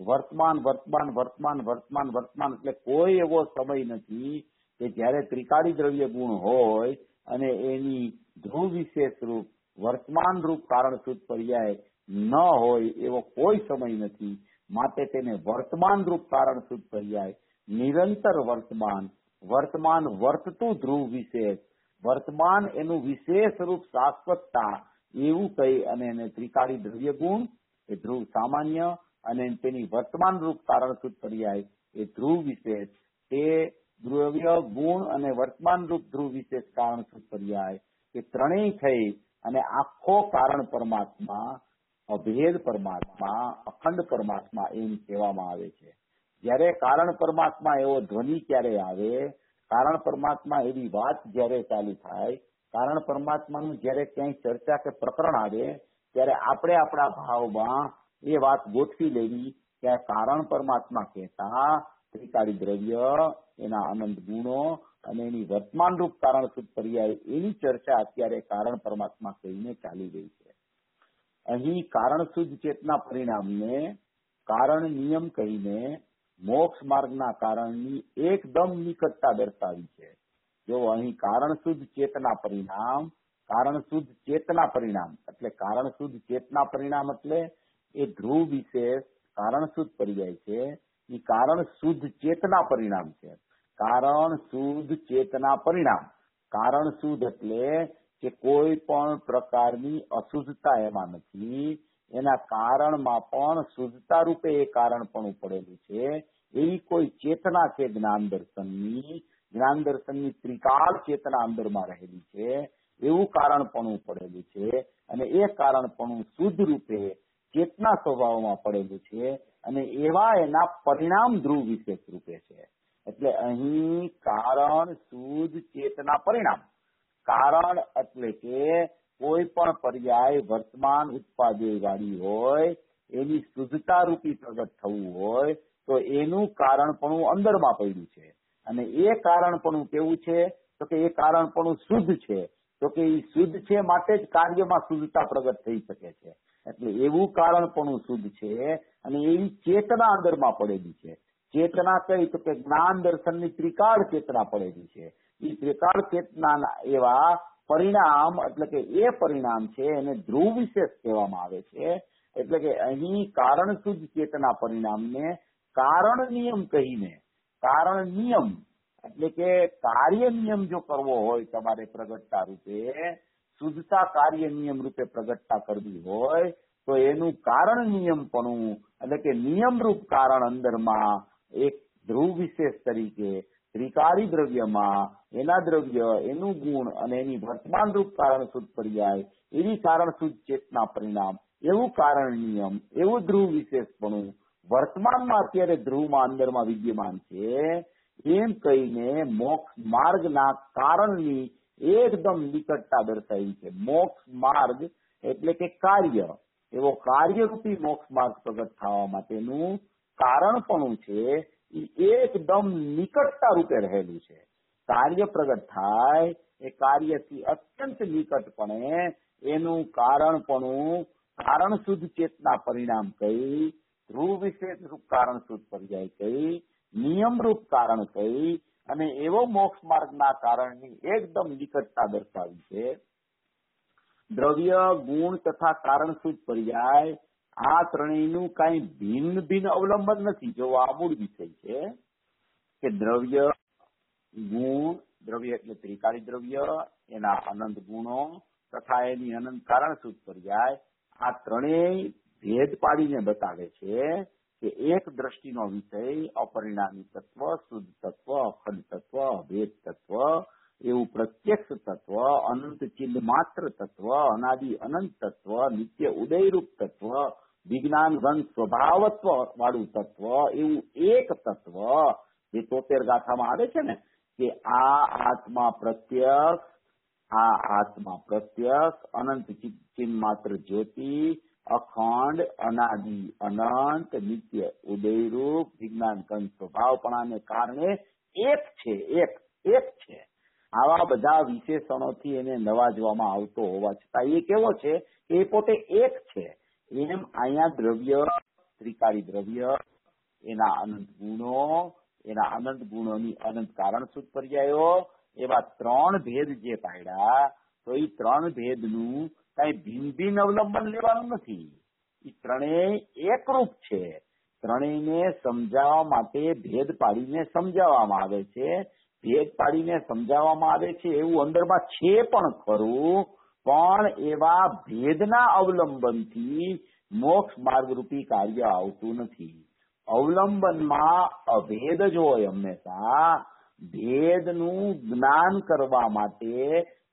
વર્તમાન, વર્તમાન, વર્તમાન, વર્તમાન, વર્તમાન. એટલે કોઈ એવો સમય નથી કે જ્યારે ત્રિકાળી દ્રવ્ય ગુણ હોય અને એની ધ્રુવ વિશેષ રૂપ વર્તમાન રૂપ કારણ શુદ્ધ પર્યાય ન હોય, એવો કોઈ સમય નથી. માટે તેને વર્તમાન રૂપ કારણ શુદ્ધ પર્યાય, નિરંતર વર્તમાન, વર્તમાન વર્તતું ધ્રુવ વિશેષ, વર્તમાન એનું વિશેષ રૂપ શાશ્વતતા, એવું કહી અને એને ત્રિકાળી દ્રવ્ય ગુણ એ ધ્રુવ સામાન્ય અને તેની વર્તમાન રૂપ કારણ શુદ્ધ પર્યાય એ ધ્રુવ વિશેષ, તે દ્રવ્ય ગુણ અને વર્તમાન રૂપ ધ્રુવ વિશેષ કારણ શુદ્ધ પર્યાય એ ત્રણેય થઈ અને આખો કારણ પરમાત્મા, અભેદ પરમાત્મા, અખંડ પરમાત્મા એમ કહેવામાં આવે છે. જ્યારે કારણ પરમાત્મા એવો ધ્વનિ ક્યારે આવે, કારણ પરમાત્મા એવી વાત જ્યારે ચાલુ થાય, કારણ પરમાત્માનું જ્યારે ક્યાંય ચર્ચા કે પ્રકરણ આવે, ત્યારે આપણે આપણા ભાવમાં એ વાત ગોઠવી લેવી કે કારણ પરમાત્મા કહેતા ત્રિકાળી દ્રવ્ય, એના અનંત ગુણો અને એની વર્તમાન રૂપ કારણ શુદ્ધ પર્યાય, એની ચર્ચા અત્યારે કારણ પરમાત્મા કહીને ચાલી રહી છે. અહીં કારણ શુદ્ધ ચેતના પરિણામને કારણ નિયમ કહીને મોક્ષ માર્ગના કારણની એકદમ નિકટતા દર્શાવી છે. જો અહીં કારણ શુદ્ધ ચેતના પરિણામ, કારણ શુદ્ધ ચેતના પરિણામ એટલે કારણ શુદ્ધ ચેતના પરિણામ એટલે એ ધ્રુવ વિશેષ કારણ શુદ્ધ પર્યાય છે, એ કારણ શુદ્ધ ચેતના પરિણામ છે. કારણ શુદ્ધ ચેતના પરિણામ, કારણ શુદ્ધ એટલે કે કોઈ પણ પ્રકારની અશુદ્ધતા એમાં નથી, એના કારણમાં પણ શુદ્ધતા રૂપે એ કારણ પણ પડેલું છે. એવી કોઈ ચેતના છે જ્ઞાન દર્શનની ત્રિકાળ ચેતના અંદરમાં રહેલી છે, એવું કારણપણું પડેલું છે. અને એ કારણપણું શુદ્ધ રૂપે ચેતના સ્વભાવમાં પડેલું છે અને એવા એના પરિણામ ધ્રુવ વિશેષ રૂપે છે. એટલે અહીં કારણ શુદ્ધ ચેતના પરિણામ, કારણ એટલે કે કોઈ પણ પર્યાય વર્તમાન ઉત્પાદય વાળી હોય, એની શુદ્ધતા રૂપી પ્રગટ થવું હોય તો એનું કારણપણું અંદરમાં પડ્યું છે. અને એ કારણપણું કેવું છે તો કે એ કારણપણું શુદ્ધ છે, તો કે એ શુદ્ધ છે માટે જ કાર્યમાં શુદ્ધતા પ્રગટ થઈ શકે છે. એટલે એવું કારણપણું શુદ્ધ છે અને એવી ચેતના અંદરમાં પડેલી છે. ચેતના કઈ તો કે જ્ઞાન દર્શનની ત્રિકાળ ચેતના પડેલી છે. એ ત્રિકાળ ચેતના એવા પરિણામ એટલે કે એ પરિણામ છે એને ધ્રુવ વિશેષ કહેવામાં આવે છે. એટલે કે અહીં કારણ શુદ્ધ ચેતના પરિણામને કારણ નિયમ કહીને, કારણ નિયમ એટલે કે કાર્ય નિયમ જો કરવો હોય તમારે પ્રગટતા રૂપે, શુદ્ધતા કાર્ય નિયમ રૂપે પ્રગટતા કરવી હોય તો એનું કારણ નિયમપણું એટલે કે નિયમરૂપ કારણ અંદરમાં એક ધ્રુવ વિશેષ તરીકે ત્રિકાળી દ્રવ્યમાં એના દ્રવ્ય, એનું ગુણ અને એની વર્તમાન રૂપ કારણ શુદ્ધ પર્યાય એવી કારણ શુદ્ધ ચેતના પરિણામ, એવું કારણ નિયમ, એવું ધ્રુવ વિશેષપણું વર્તમાનમાં અત્યારે ધ્રુવમાં અંદરમાં વિદ્યમાન છે. એમ કહીને મોક્ષ માર્ગના કારણની એકદમ નિકટતા દર્શાવી છે. મોક્ષ માર્ગ એટલે કે કાર્ય, એવો કાર્યરૂપી મોક્ષ માર્ગ પ્રગટ થવા માટેનું કારણપણું છે એ એકદમ નિકટતા રૂપે રહેલું છે. કાર્ય પ્રગટ થાય એ કાર્યથી અત્યંત નિકટપણે એનું કારણપણું કારણ શુદ્ધ ચેતના પરિણામ કહી, ધ્રુવ વિશેષ રૂપ કારણ શુદ્ધ પર્યાય કહી, નિયમરૂપ કારણ કહી અને એવો મોક્ષ માર્ગના કારણની એકદમ નિકટતા દર્શાવી છે. દ્રવ્ય, ગુણ તથા કારણ શુદ્ધ પર્યાય આ ત્રણેયનું કઈ ભિન્ન ભિન્ન અવલંબન નથી. જો આ મૂળ વિષય છે કે દ્રવ્ય, ગુણ, દ્રવ્ય એટલે ત્રિકાળી દ્રવ્ય, એના અનંત ગુણો તથા એની અનંત કારણ શુદ્ધ પર્યાય આ ત્રણેય ભેદ પાડીને બતાવે છે કે એક દ્રષ્ટિનો વિષય અપરિણામી તત્વ, શુદ્ધ તત્વ, અખંડ તત્વ, અભેદ તત્વ, એવું પ્રત્યક્ષ તત્વ, અનંત ચિન્હ માત્ર તત્વ, અનાદિ અનંત તત્વ, નિત્ય ઉદયરૂપ તત્વ, વિજ્ઞાન ઘન સ્વભાવત્વ વાળું તત્વ, એવું એક તત્વ જે 73 ગાથામાં આવે છે ને કે આ આત્મા પ્રત્યક્ષ, અનંત ચિન્હ માત્ર જ્યોતિ, અખંડ, અનાદિ અનંત, નિત્ય ઉદયરૂપ, વિજ્ઞાન ઘન સ્વભાવપણાને કારણે એક છે. આવા બધા વિશેષણોથી એને નવાજવામાં આવતો હોવા છતાં એ કેવો છે એ પોતે એક છે. એમ અહીંયા દ્રવ્ય, ત્રિકાળી દ્રવ્ય, એના અનંત ગુણો, એના અનંત ગુણોની અનંત કારણ શુદ્ધ પર્યાયો એવા ત્રણ ભેદ જે પાડ્યા તો એ ત્રણ ભેદનું કઈ ભિન્ન ભિન્ન અવલંબન લેવાનું નથી. એ ત્રણેય એકરૂપ છે. ત્રણેયને સમજાવવા માટે ભેદ પાડીને સમજાવવામાં આવે છે. ભેદ પાડીને સમજાવવામાં આવે છે એવું અંદરમાં છે પણ ખરું, પણ એવા ભેદના અવલંબનથી મોક્ષ માર્ગ રૂપી કાર્ય આવતું નથી. અવલંબનમાં અભેદ જ હોય હંમેશા. ભેદનું જ્ઞાન કરવા માટે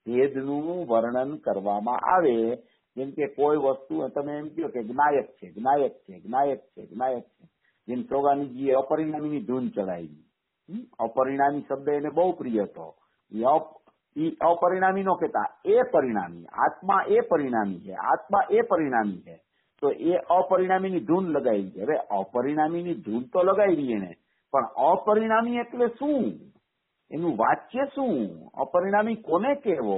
ભેદનું વર્ણન કરવામાં આવે. જેમ કે કોઈ વસ્તુ તમે એમ કહો કે જ્ઞાયક છે. જેમ સોગાનીજીએ અપરિણામીની ધૂન ચડાવી. અપરિણામી શબ્દ એને બહુ પ્રિય હતો. એ અપરિણામી નો કહેતા એ પરિણામી, આત્મા એ પરિણામી છે. તો એ અપરિણામીની ધૂન લગાવી છે. હવે અપરિણામીની ધૂન તો લગાવી એને, પણ અપરિણામી એટલે શું? એનું વાચ્ય શું? અપરિણામી કોને કહેવો?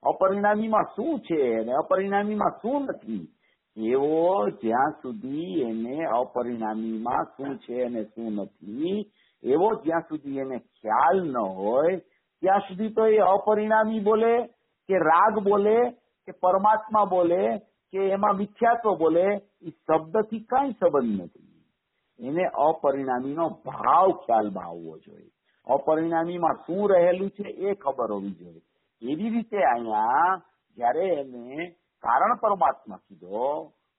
અપરિણામીમાં શું છે અને અપરિણામીમાં શું નથી? એવો જ્યાં સુધી એને અપરિણામીમાં શું છે અને શું નથી એવો જ્યાં સુધી એને ખ્યાલ ન હોય ત્યાં સુધી તો એ અપરિણામી બોલે કે રાગ બોલે કે પરમાત્મા બોલે કે એમાં મિથ્યાત્વ બોલે એ શબ્દથી કઈ સંબંધ નથી. એને અપરિણામીનો ભાવ ખ્યાલમાં આવવો જોઈએ. અપરિણામીમાં શું રહેલું છે એ ખબર હોવી જોઈએ. એવી રીતે અહીંયા જયારે એને કારણ પરમાત્મા કીધો,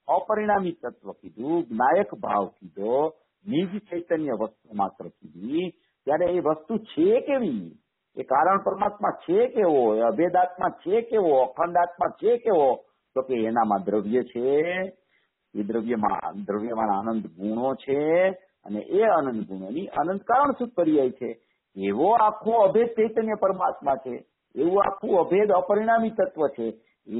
અપરિણામી તત્વ કીધું, જ્ઞાયક ભાવ કીધો, નિજ ચૈતન્ય વસ્તુ માત્ર કીધી, ત્યારે એ વસ્તુ છે કેવી? એ કારણ પરમાત્મા છે કેવો? એ અભેદાત્મા છે કેવો? અખંડાત્મા છે કેવો? તો કે એનામાં દ્રવ્ય છે, એ દ્રવ્યમાં આનંદ ગુણો છે અને એ આનંદ ગુણોની અનંત કારણ શું પર્યાય છે. એવો આખો અભેદ ચૈતન્ય પરમાત્મા છે, એવું આખું અભેદ અપરિણામી તત્વ છે.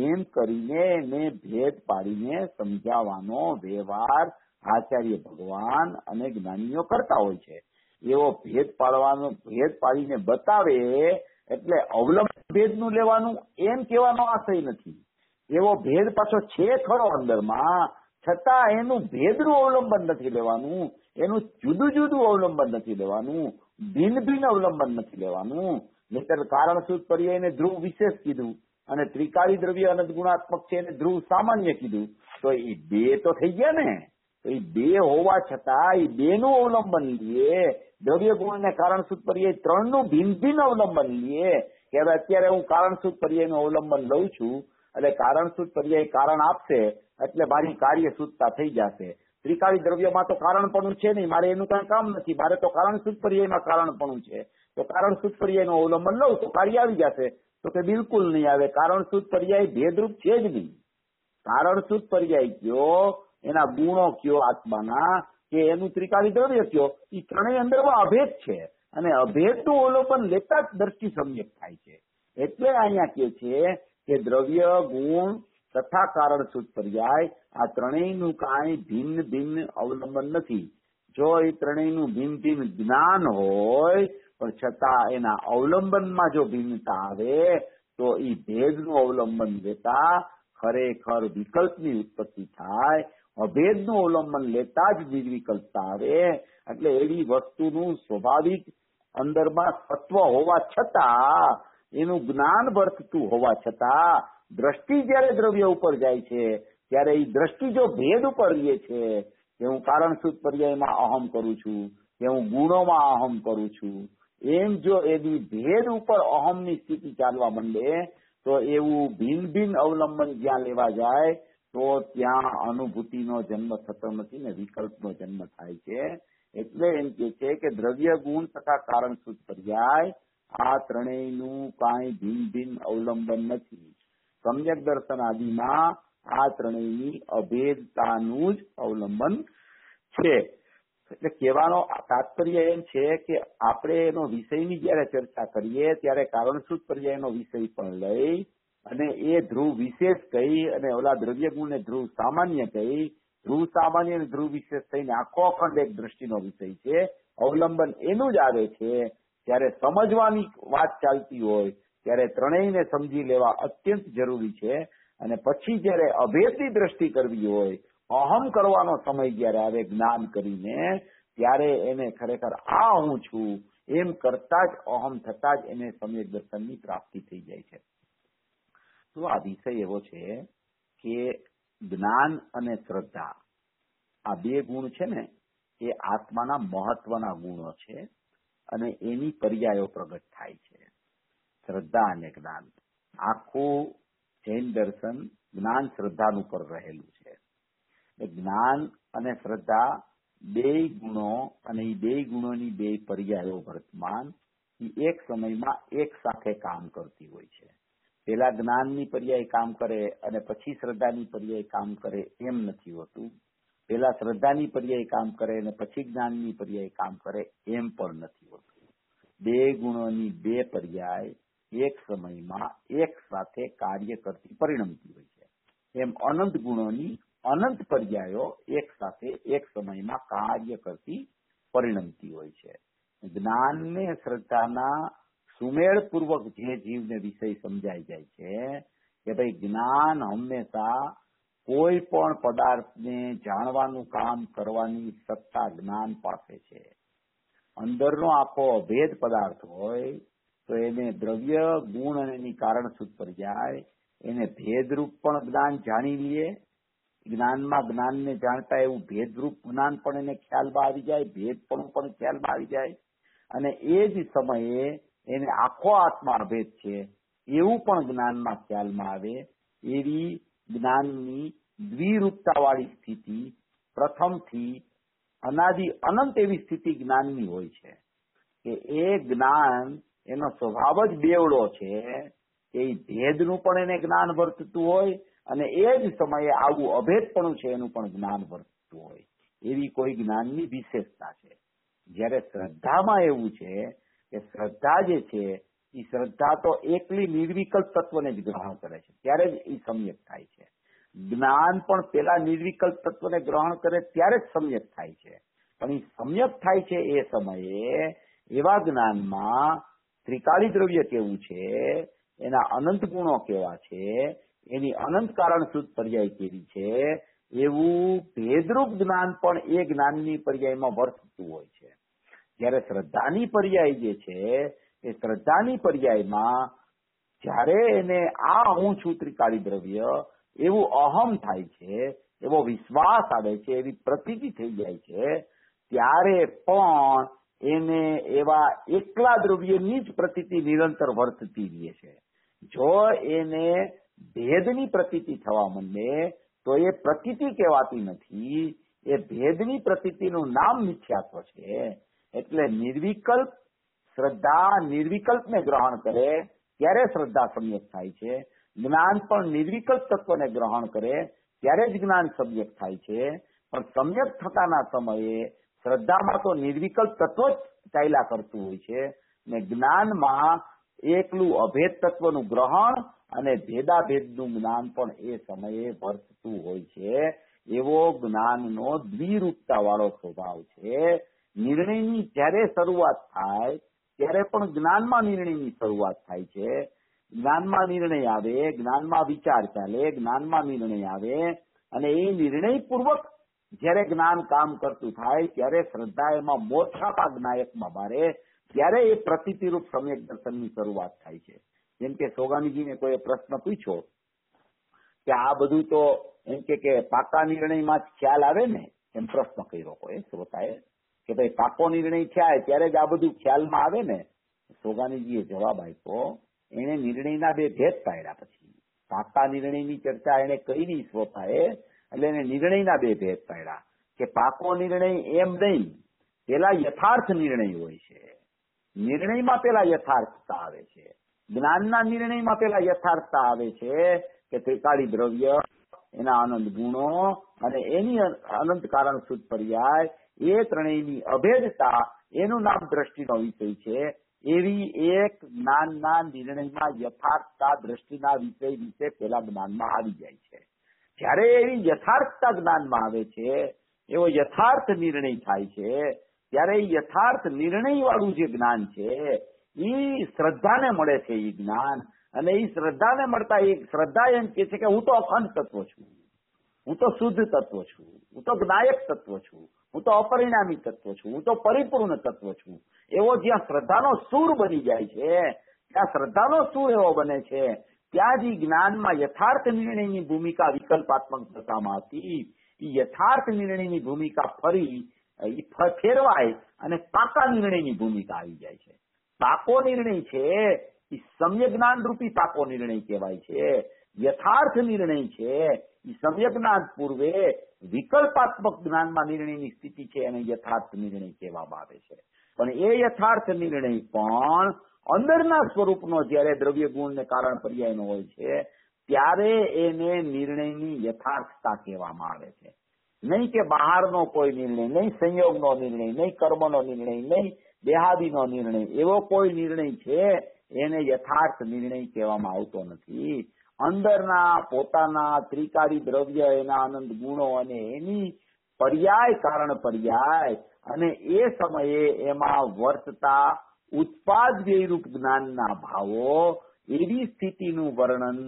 એમ કરીને એને ભેદ પાડીને સમજાવવાનો વ્યવહાર આચાર્ય ભગવાન અને જ્ઞાનીઓ કરતા હોય છે. એવો ભેદ પાડીને બતાવે એટલે અવલંબન ભેદનું લેવાનું એમ કહેવાનો આશય નથી. એવો ભેદ પાછો છે ખરો અંદરમાં, છતાં એનું ભેદનું અવલંબન નથી લેવાનું, એનું જુદું જુદું અવલંબન નથી લેવાનું, ભિન્ન ભિન્ન અવલંબન નથી લેવાનું. નહીતર કારણ સૂત્ર પર્યાયને ધ્રુવ વિશેષ કીધું અને ત્રિકાળી દ્રવ્ય અનંત ગુણાત્મક છે એને ધ્રુવ સામાન્ય કીધું, તો એ બે તો થઈ ગયા ને. તો એ બે હોવા છતાં એ બે નું અવલંબન લઈએ, દ્રવ્ય ગુણ અને કારણ સૂત્ર પર્યાય ત્રણનું ભિન્ન ભિન્ન અવલંબન લઈએ. કે હવે અત્યારે હું કારણ સૂત્ર પર્યાયનું અવલંબન લઉં છું એટલે કારણ સૂત્ર પર્યાય કારણ આપશે એટલે મારી કાર્ય સૂત્રતા થઈ જશે. ત્રિકાળી દ્રવ્યમાં તો કારણપણું છે નહીં, મારે એનું કઈ કામ નથી, મારે તો કારણ સૂત્ર પર્યાયમાં કારણપણું છે. તો કારણ સૂત્ર પર્યાયનું અવલંબન લઉં તો કાર્ય આવી જશે. તો કે બિલકુલ નહીં આવે. કારણ સૂત્ર પર્યાય ભેદરૂપ છે જ નહીં. કારણ સૂત્ર પર્યાય કયો, એના ગુણો કયો આત્માના, કે એનું ત્રિકાળી દ્રવ્ય કયો, એ ત્રણેય અંદરમાં અભેદ છે અને અભેદનું અવલોકન લેતા જ દ્રષ્ટિ સમ્યક થાય છે. એટલે અહીંયા કે છે કે દ્રવ્ય ગુણ તથા કારણ સૂત્ર પર્યાય આ ત્રણેયનું કાંઈ ભિન્ન ભિન્ન અવલંબન નથી. જો એ ત્રણેયનું ભિન્ન ભિન્ન જ્ઞાન હોય પણ છતાં એના અવલંબનમાં જો ભિન્નતા આવે તો એ ભેદનું અવલંબન લેતા ખરેખર વિકલ્પની ઉત્પત્તિ થાય. અભેદનું અવલંબન લેતા જ નિર્વિકલ્પતા આવે. એટલે એવી વસ્તુનું સ્વાભાવિક અંદરમાં સત્વ હોવા છતાં, એનું જ્ઞાન વર્તતું હોવા છતાં દ્રષ્ટિ જયારે દ્રવ્ય ઉપર જાય છે ત્યારે એ દ્રષ્ટિ જો ભેદ ઉપર લે છે કે હું કારણ સૂત્ર પર્યાયમાં અહમ કરું છું, કે હું ગુણોમાં અહમ કરું છું, એમ જો એની ભેદ ઉપર અહમની સ્થિતિ ચાલવા માંડે તો એવું ભિન્ન ભિન્ન અવલંબન જ્યાં લેવા જાય તો ત્યાં અનુભૂતિનો જન્મ થતો નથી ને વિકલ્પનો જન્મ થાય છે. એટલે એમ કે છે કે દ્રવ્ય ગુણ તથા કારણ સૂત્ર પર્યાય આ ત્રણેયનું કાંઈ ભિન્ન ભિન્ન અવલંબન નથી. સમ્યક દર્શન આદિમાં આ ત્રણેયની અભેદતાનું જ અવલંબન છે. એટલે કહેવાનો તાત્પર્ય એમ છે કે આપણે એનો વિષયની જયારે ચર્ચા કરીએ ત્યારે કારણ સૂત્ર પર્યાયનો વિષય પણ લઈ અને એ ધ્રુવ વિશેષ કહી અને ઓલા દ્રવ્ય ગુણને ધ્રુવ સામાન્ય કહી, ધ્રુવ સામાન્ય અને ધ્રુવ વિશેષ થઈને આખો અખંડ એક દ્રષ્ટિનો વિષય છે. અવલંબન એનું જ આવે છે. ત્યારે સમજવાની વાત ચાલતી હોય ત્યારે ત્રણેયને સમજી લેવા અત્યંત જરૂરી છે. અને પછી જયારે અભેદની દ્રષ્ટિ કરવી હોય, અહમ કરવાનો સમય જયારે આવે જ્ઞાન કરીને, ત્યારે એને ખરેખર આ હું છું એમ કરતા જ અહમ થતા જ એને સમ્યક દર્શનની પ્રાપ્તિ થઈ જાય છે. તો આ વિષય એવો છે કે જ્ઞાન અને શ્રદ્ધા આ બે ગુણ છે ને એ આત્માના મહત્વના ગુણો છે અને એની પર્યાયો પ્રગટ થાય છે. શ્રદ્ધા અને જ્ઞાન, આખું જૈન દર્શન જ્ઞાન શ્રદ્ધાનું પર રહેલું છે. જ્ઞાન અને શ્રદ્ધા બે ગુણો અને એ બે ગુણોની બે પર્યાયો વર્તમાન એ એક સમયમાં એક સાથે કામ કરતી હોય છે. પેલા જ્ઞાનની પર્યાય કામ કરે અને પછી શ્રદ્ધાની પર્યાય કામ કરે એમ નથી હોતું. પેલા શ્રદ્ધાની પર્યાય કામ કરે અને પછી જ્ઞાનની પર્યાય કામ કરે એમ પણ નથી હોતું. બે ગુણોની બે પર્યાય એક સમયમાં એક સાથે કાર્ય કરતી પરિણમતી હોય છે. એમ અનંત ગુણોની અનંત પર્યાયો એક સાથે એક સમયમાં કાર્ય કરતી પરિણમતી હોય છે. જ્ઞાનને શ્રદ્ધાના સુમેળપૂર્વક જે જીવને વિષય સમજાઈ જાય છે કે ભાઈ જ્ઞાન હંમેશા કોઈ પણ પદાર્થને જાણવાનું કામ કરવાની સત્તા જ્ઞાન પાસે છે. અંદરનો આખો અભેદ પદાર્થ હોય તો એને દ્રવ્ય ગુણ અને એની કારણસૂત્ર પર્યાય એને ભેદરૂપ પણ જ્ઞાન જાણી લઈએ. જ્ઞાનમાં જ્ઞાનને જાણતા એવું ભેદરૂપ જ્ઞાન પણ એને ખ્યાલમાં આવી જાય, ભેદપણું પણ ખ્યાલમાં આવી જાય, અને એ જ સમયે એને આખો આત્મા અભેદ છે એવું પણ જ્ઞાનમાં ખ્યાલમાં આવે. એવી જ્ઞાનની દ્વિરૂપતાવાળી સ્થિતિ પ્રથમથી અનાદિ અનંત એવી સ્થિતિ જ્ઞાનની હોય છે કે એ જ્ઞાન એનો સ્વભાવ જ બેવડો છે. એ ભેદનું પણ એને જ્ઞાન વર્તતું હોય અને એ જ સમયે આવું અભેદપણું છે એનું પણ જ્ઞાન વર્તતું હોય. એવી કોઈ જ્ઞાનની વિશેષતા છે. જ્યારે શ્રદ્ધામાં એવું છે કે શ્રદ્ધા જે છે એ શ્રદ્ધા તો એકલી નિર્વિકલ્પ તત્વને જ ગ્રહણ કરે છે, ત્યારે જ એ સમ્યક થાય છે. જ્ઞાન પણ પેલા નિર્વિકલ્પ તત્વને ગ્રહણ કરે ત્યારે જ સમ્યક થાય છે. પણ એ સમ્યક થાય છે એ સમયે એવા જ્ઞાનમાં ત્રિકાળી દ્રવ્ય કેવું છે, એના અનંત ગુણો કેવા છે, એની અનંત કારણસૂત્ર પર્યાય કેવી છે, એવું ભેદરૂપ જ્ઞાન પણ એ જ્ઞાનની પર્યાયમાં વર્તતું હોય છે. જ્યારે શ્રદ્ધાની પર્યાય જે છે એ શ્રદ્ધાની પર્યાયમાં જ્યારે એને આ હું છું ત્રિકાળી દ્રવ્ય એવું અહમ થાય છે, એવો વિશ્વાસ આવે છે, એવી પ્રતીતિ થઈ જાય છે, ત્યારે પણ એને એવા એકલા દ્રવ્યની જ પ્રતીતિ નિરંતર વર્તતી રહે છે. જો એને ભેદની પ્રતીતિ થવા માંડે તો એ પ્રતીતિ કહેવાતી નથી, એ ભેદની પ્રતીતિનું નામ મિથ્યાત્વ છે. એટલે નિર્વિકલ્પ શ્રદ્ધા નિર્વિકલ્પને ગ્રહણ કરે ત્યારે શ્રદ્ધા સમ્યક થાય છે. જ્ઞાન પણ નિર્વિકલ્પ તત્વને ગ્રહણ કરે ત્યારે જ જ્ઞાન સમ્યક થાય છે. પણ સમ્યક થતાના સમયે શ્રદ્ધામાં તો નિર્વિકલ્પ તત્વ જ ચાલ્યા કરતું હોય છે ને જ્ઞાનમાં એકલું અભેદ તત્વનું ગ્રહણ અને ભેદાભેદનું જ્ઞાન પણ એ સમયે વર્તતું હોય છે. એવો જ્ઞાનનો દ્વિરૂપતા વાળો સ્વભાવ છે. નિર્ણયની જ્યારે શરૂઆત થાય ત્યારે પણ જ્ઞાનમાં નિર્ણયની શરૂઆત થાય છે. જ્ઞાનમાં નિર્ણય આવે, જ્ઞાનમાં વિચાર ચાલે, જ્ઞાનમાં નિર્ણય આવે અને એ નિર્ણયપૂર્વક જ્યારે જ્ઞાન કામ કરતું થાય ત્યારે શ્રદ્ધા એમાં મોટા જ્ઞાયકમાં બારે ત્યારે એ પ્રતીતિરૂપ સમ્યક દર્શનની શરૂઆત થાય છે. જેમ કે સોગામીજીને કોઈ પ્રશ્ન પૂછ્યો કે આ બધું તો એમ કે પાકા નિર્ણયમાં જ ખ્યાલ આવે ને, એમ પ્રશ્ન કર્યો કોઈ શ્રોતાએ કે ભાઈ પાકો નિર્ણય થાય ત્યારે જ આ બધું ખ્યાલમાં આવે ને. સોગાનીજીએ જવાબ આપ્યો, એને નિર્ણયના બે ભેદ પાડ્યા. પછી પાકા નિર્ણયની ચર્ચા એને કરી શ્રોતાએ, એટલે એને નિર્ણયના બે ભેદ પાડ્યા કે પાકો નિર્ણય એમ નહીં, પેલા યથાર્થ નિર્ણય હોય છે. નિર્ણયમાં પેલા યથાર્થતા આવે છે. જ્ઞાનના નિર્ણયમાં પેલા યથાર્થતા આવે છે કે ત્રિકાળી દ્રવ્ય, એના અનંત ગુણો અને એની અનંત કારણસૂત્ર પર્યાય એ ત્રણેયની અભેદતા એનું નામ દ્રષ્ટિનો વિષય છે. એવી એક જ્ઞાનના નિર્ણયમાં યથાર્થતા દ્રષ્ટિના વિષય વિશે પેલા જ્ઞાનમાં આવી જાય છે. જ્યારે એવી યથાર્થતા જ્ઞાનમાં આવે છે, એવો યથાર્થ નિર્ણય થાય છે, ત્યારે યથાર્થ નિર્ણય વાળું જે જ્ઞાન છે એ શ્રદ્ધાને મળે છે. એ જ્ઞાન અને એ શ્રદ્ધાને મળતા એ શ્રદ્ધા એમ કે છે કે હું તો અખંડ તત્વ છું, હું તો શુદ્ધ તત્વ છું, હું તો જ્ઞાયક તત્વ છું, હું તો અપરિણામી તત્વ છું, હું તો પરિપૂર્ણ તત્વ છું. એવો જ્યાં શ્રદ્ધાનો સૂર બની જાય છે, ત્યાં શ્રદ્ધાનો સૂર એવો બને છે, ત્યાં જ જ્ઞાનમાં યથાર્થ નિર્ણયની ભૂમિકા વિકલ્પાત્મક દશામાં હતી, એ યથાર્થ નિર્ણયની ભૂમિકા ફરી ફેરવાય અને પાકા નિર્ણયની ભૂમિકા આવી જાય છે. પાકો નિર્ણય છે એ સમ્યક જ્ઞાન રૂપી પાકો નિર્ણય કહેવાય છે. યથાર્થ નિર્ણય છે એ સમ્યક જ્ઞાન પૂર્વે વિકલ્પાત્મક જ્ઞાનમાં નિર્ણયની સ્થિતિ છે એને યથાર્થ નિર્ણય કહેવામાં આવે છે. પણ એ યથાર્થ નિર્ણય પણ અંદરના સ્વરૂપનો જ્યારે દ્રવ્ય ગુણ ને કારણ પર્યાયનો હોય છે ત્યારે એને નિર્ણયની યથાર્થતા કહેવામાં આવે છે. નહીં કે બહારનો કોઈ નિર્ણય, નહીં સંયોગનો નિર્ણય, નહીં કર્મનો નિર્ણય, નહીં દેહાદીનો નિર્ણય, એવો કોઈ નિર્ણય છે એને યથાર્થ નિર્ણય કહેવામાં આવતો નથી. અંદરના પોતાના ત્રિકાળી દ્રવ્ય, એના આનંદ ગુણો અને એની પર્યાય કારણ પર્યાય અને એ સમયે એમાં વર્તતા ઉત્પાદ વ્યયરૂપ જ્ઞાનના ભાવો, એવી સ્થિતિનું વર્ણન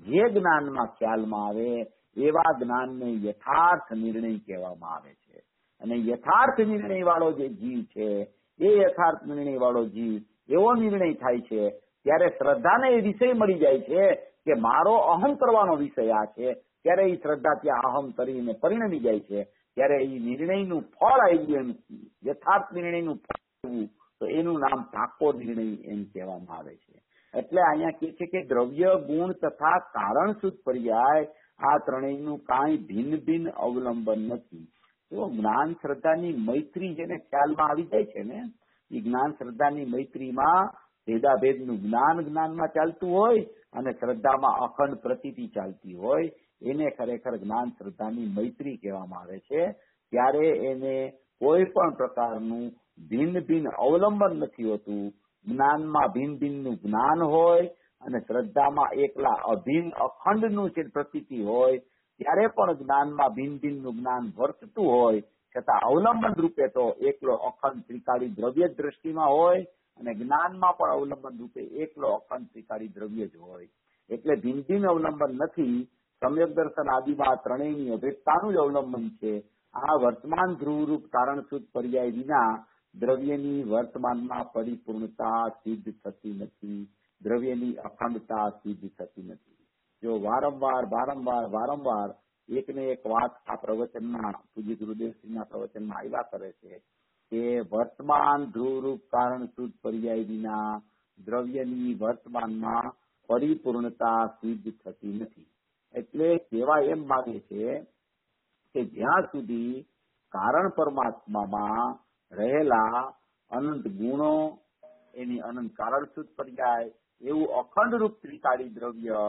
જે જ્ઞાનમાં ખ્યાલમાં આવે એવા જ્ઞાનને યથાર્થ નિર્ણય કહેવામાં આવે છે. અને યથાર્થ નિર્ણય વાળો જે જીવ છે એ યથાર્થ નિર્ણય વાળો જીવ એવો નિર્ણય થાય છે ત્યારે શ્રદ્ધાને એ વિષય મળી જાય છે કે મારો અહમ કરવાનો વિષય આ છે. ત્યારે એ શ્રદ્ધા ત્યાં અહમ કરીને પરિણમી જાય છે. ત્યારે એ નિર્ણયનું ફળ આવી ગયું, યથાર્થ નિર્ણયનું ફળ આવ્યું, તો એનું નામ પાકો નિર્ણય એમ કહેવામાં આવે છે. એટલે અહીંયા કહે છે કે દ્રવ્ય, ગુણ તથા કારણ શુદ્ધ પર્યાય આ ત્રણેયનું કાંઈ ભિન્ન ભિન્ન અવલંબન નથી. તો જ્ઞાન શ્રદ્ધાની મૈત્રી જેને ખ્યાલમાં આવી જાય છે ને, એ જ્ઞાન શ્રદ્ધાની મૈત્રીમાં ભેદાભેદનું જ્ઞાનમાં ચાલતું હોય અને શ્રદ્ધામાં અખંડ પ્રતીતિ ચાલતી હોય, એને ખરેખર જ્ઞાન શ્રદ્ધાની મૈત્રી કહેવામાં આવે છે. ત્યારે એને કોઈ પણ પ્રકારનું ભિન્ન ભિન્ન અવલંબન નથી હોતું. જ્ઞાનમાં ભિન્ન ભિન્નનું જ્ઞાન હોય અને શ્રદ્ધામાં એકલા અભિન્ન અખંડનું જે પ્રતીતિ હોય, ત્યારે પણ જ્ઞાનમાં ભિન્ન ભિન્નનું જ્ઞાન વર્તતું હોય છતાં અવલંબન રૂપે તો એકલો અખંડ ત્રિકાળી દ્રવ્ય દ્રષ્ટિમાં હોય અને જ્ઞાનમાં પણ અવલંબન રૂપે એકલો અખંડ ત્રિકાળી દ્રવ્ય જ હોય. એટલે ભિન્ન ભિન્ન અવલંબન નથી. સમ્યક દર્શન આદિમાં ત્રણેયની અભેદતાનું જ અવલંબન છે. આ વર્તમાન ધ્રુવરૂપ કારણશુદ્ધ પર્યાય વિના દ્રવ્યની વર્તમાનમાં પરિપૂર્ણતા સિદ્ધ થતી નથી. દ્રવ્યની અખંડતા સિદ્ધ થતી નથી. જો વારંવાર એકને એક વાત આ પ્રવચનમાં, પૂજ્ય ગુરુદેવશ્રીના પ્રવચનમાં આવ્યા કરે છે કે વર્તમાન ધ્રુવરૂપ કારણશુદ્ધ પર્યાય વિના દ્રવ્યની વર્તમાનમાં પરિપૂર્ણતા સિદ્ધ થતી નથી. એટલે કહેવા એમ માંગે છે કે જ્યાં સુધી કારણ પરમાત્મામાં રહેલા અનંત ગુણો, એની અનંત કારણશુદ્ધ પર્યાય, એવું અખંડ રૂપ ત્રિકાળી દ્રવ્ય,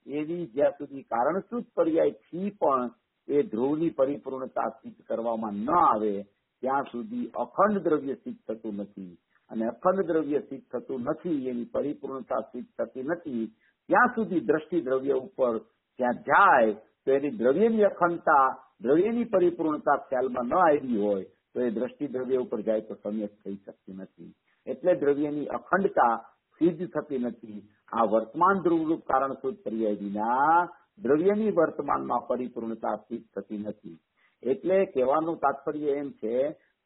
એવી જ્યાં સુધી કારણશુદ્ધ પર્યાયથી પણ એ ધ્રુવની પરિપૂર્ણતા સિદ્ધ કરવામાં ન આવે ત્યાં સુધી અખંડ દ્રવ્ય સિદ્ધ થતું નથી. અને અખંડ દ્રવ્ય સિદ્ધ થતું નથી, એની પરિપૂર્ણતા સિદ્ધ થતી નથી, ત્યાં સુધી દ્રષ્ટિ દ્રવ્ય ઉપર ત્યાં જાય તો એની દ્રવ્યની અખંડતા, દ્રવ્યની પરિપૂર્ણતા ખ્યાલમાં ન આવી હોય તો એ દ્રષ્ટિ દ્રવ્ય ઉપર જાય તો સમ્યક થઈ શકતી નથી. એટલે દ્રવ્યની અખંડતા સિદ્ધ થતી નથી. આ વર્તમાન ધ્રુવરૂપ કારણશુદ્ધ પર્યાય વિના દ્રવ્યની વર્તમાનમાં પરિપૂર્ણતા સિદ્ધ થતી નથી. એટલે કહેવાનું તાત્પર્ય એમ છે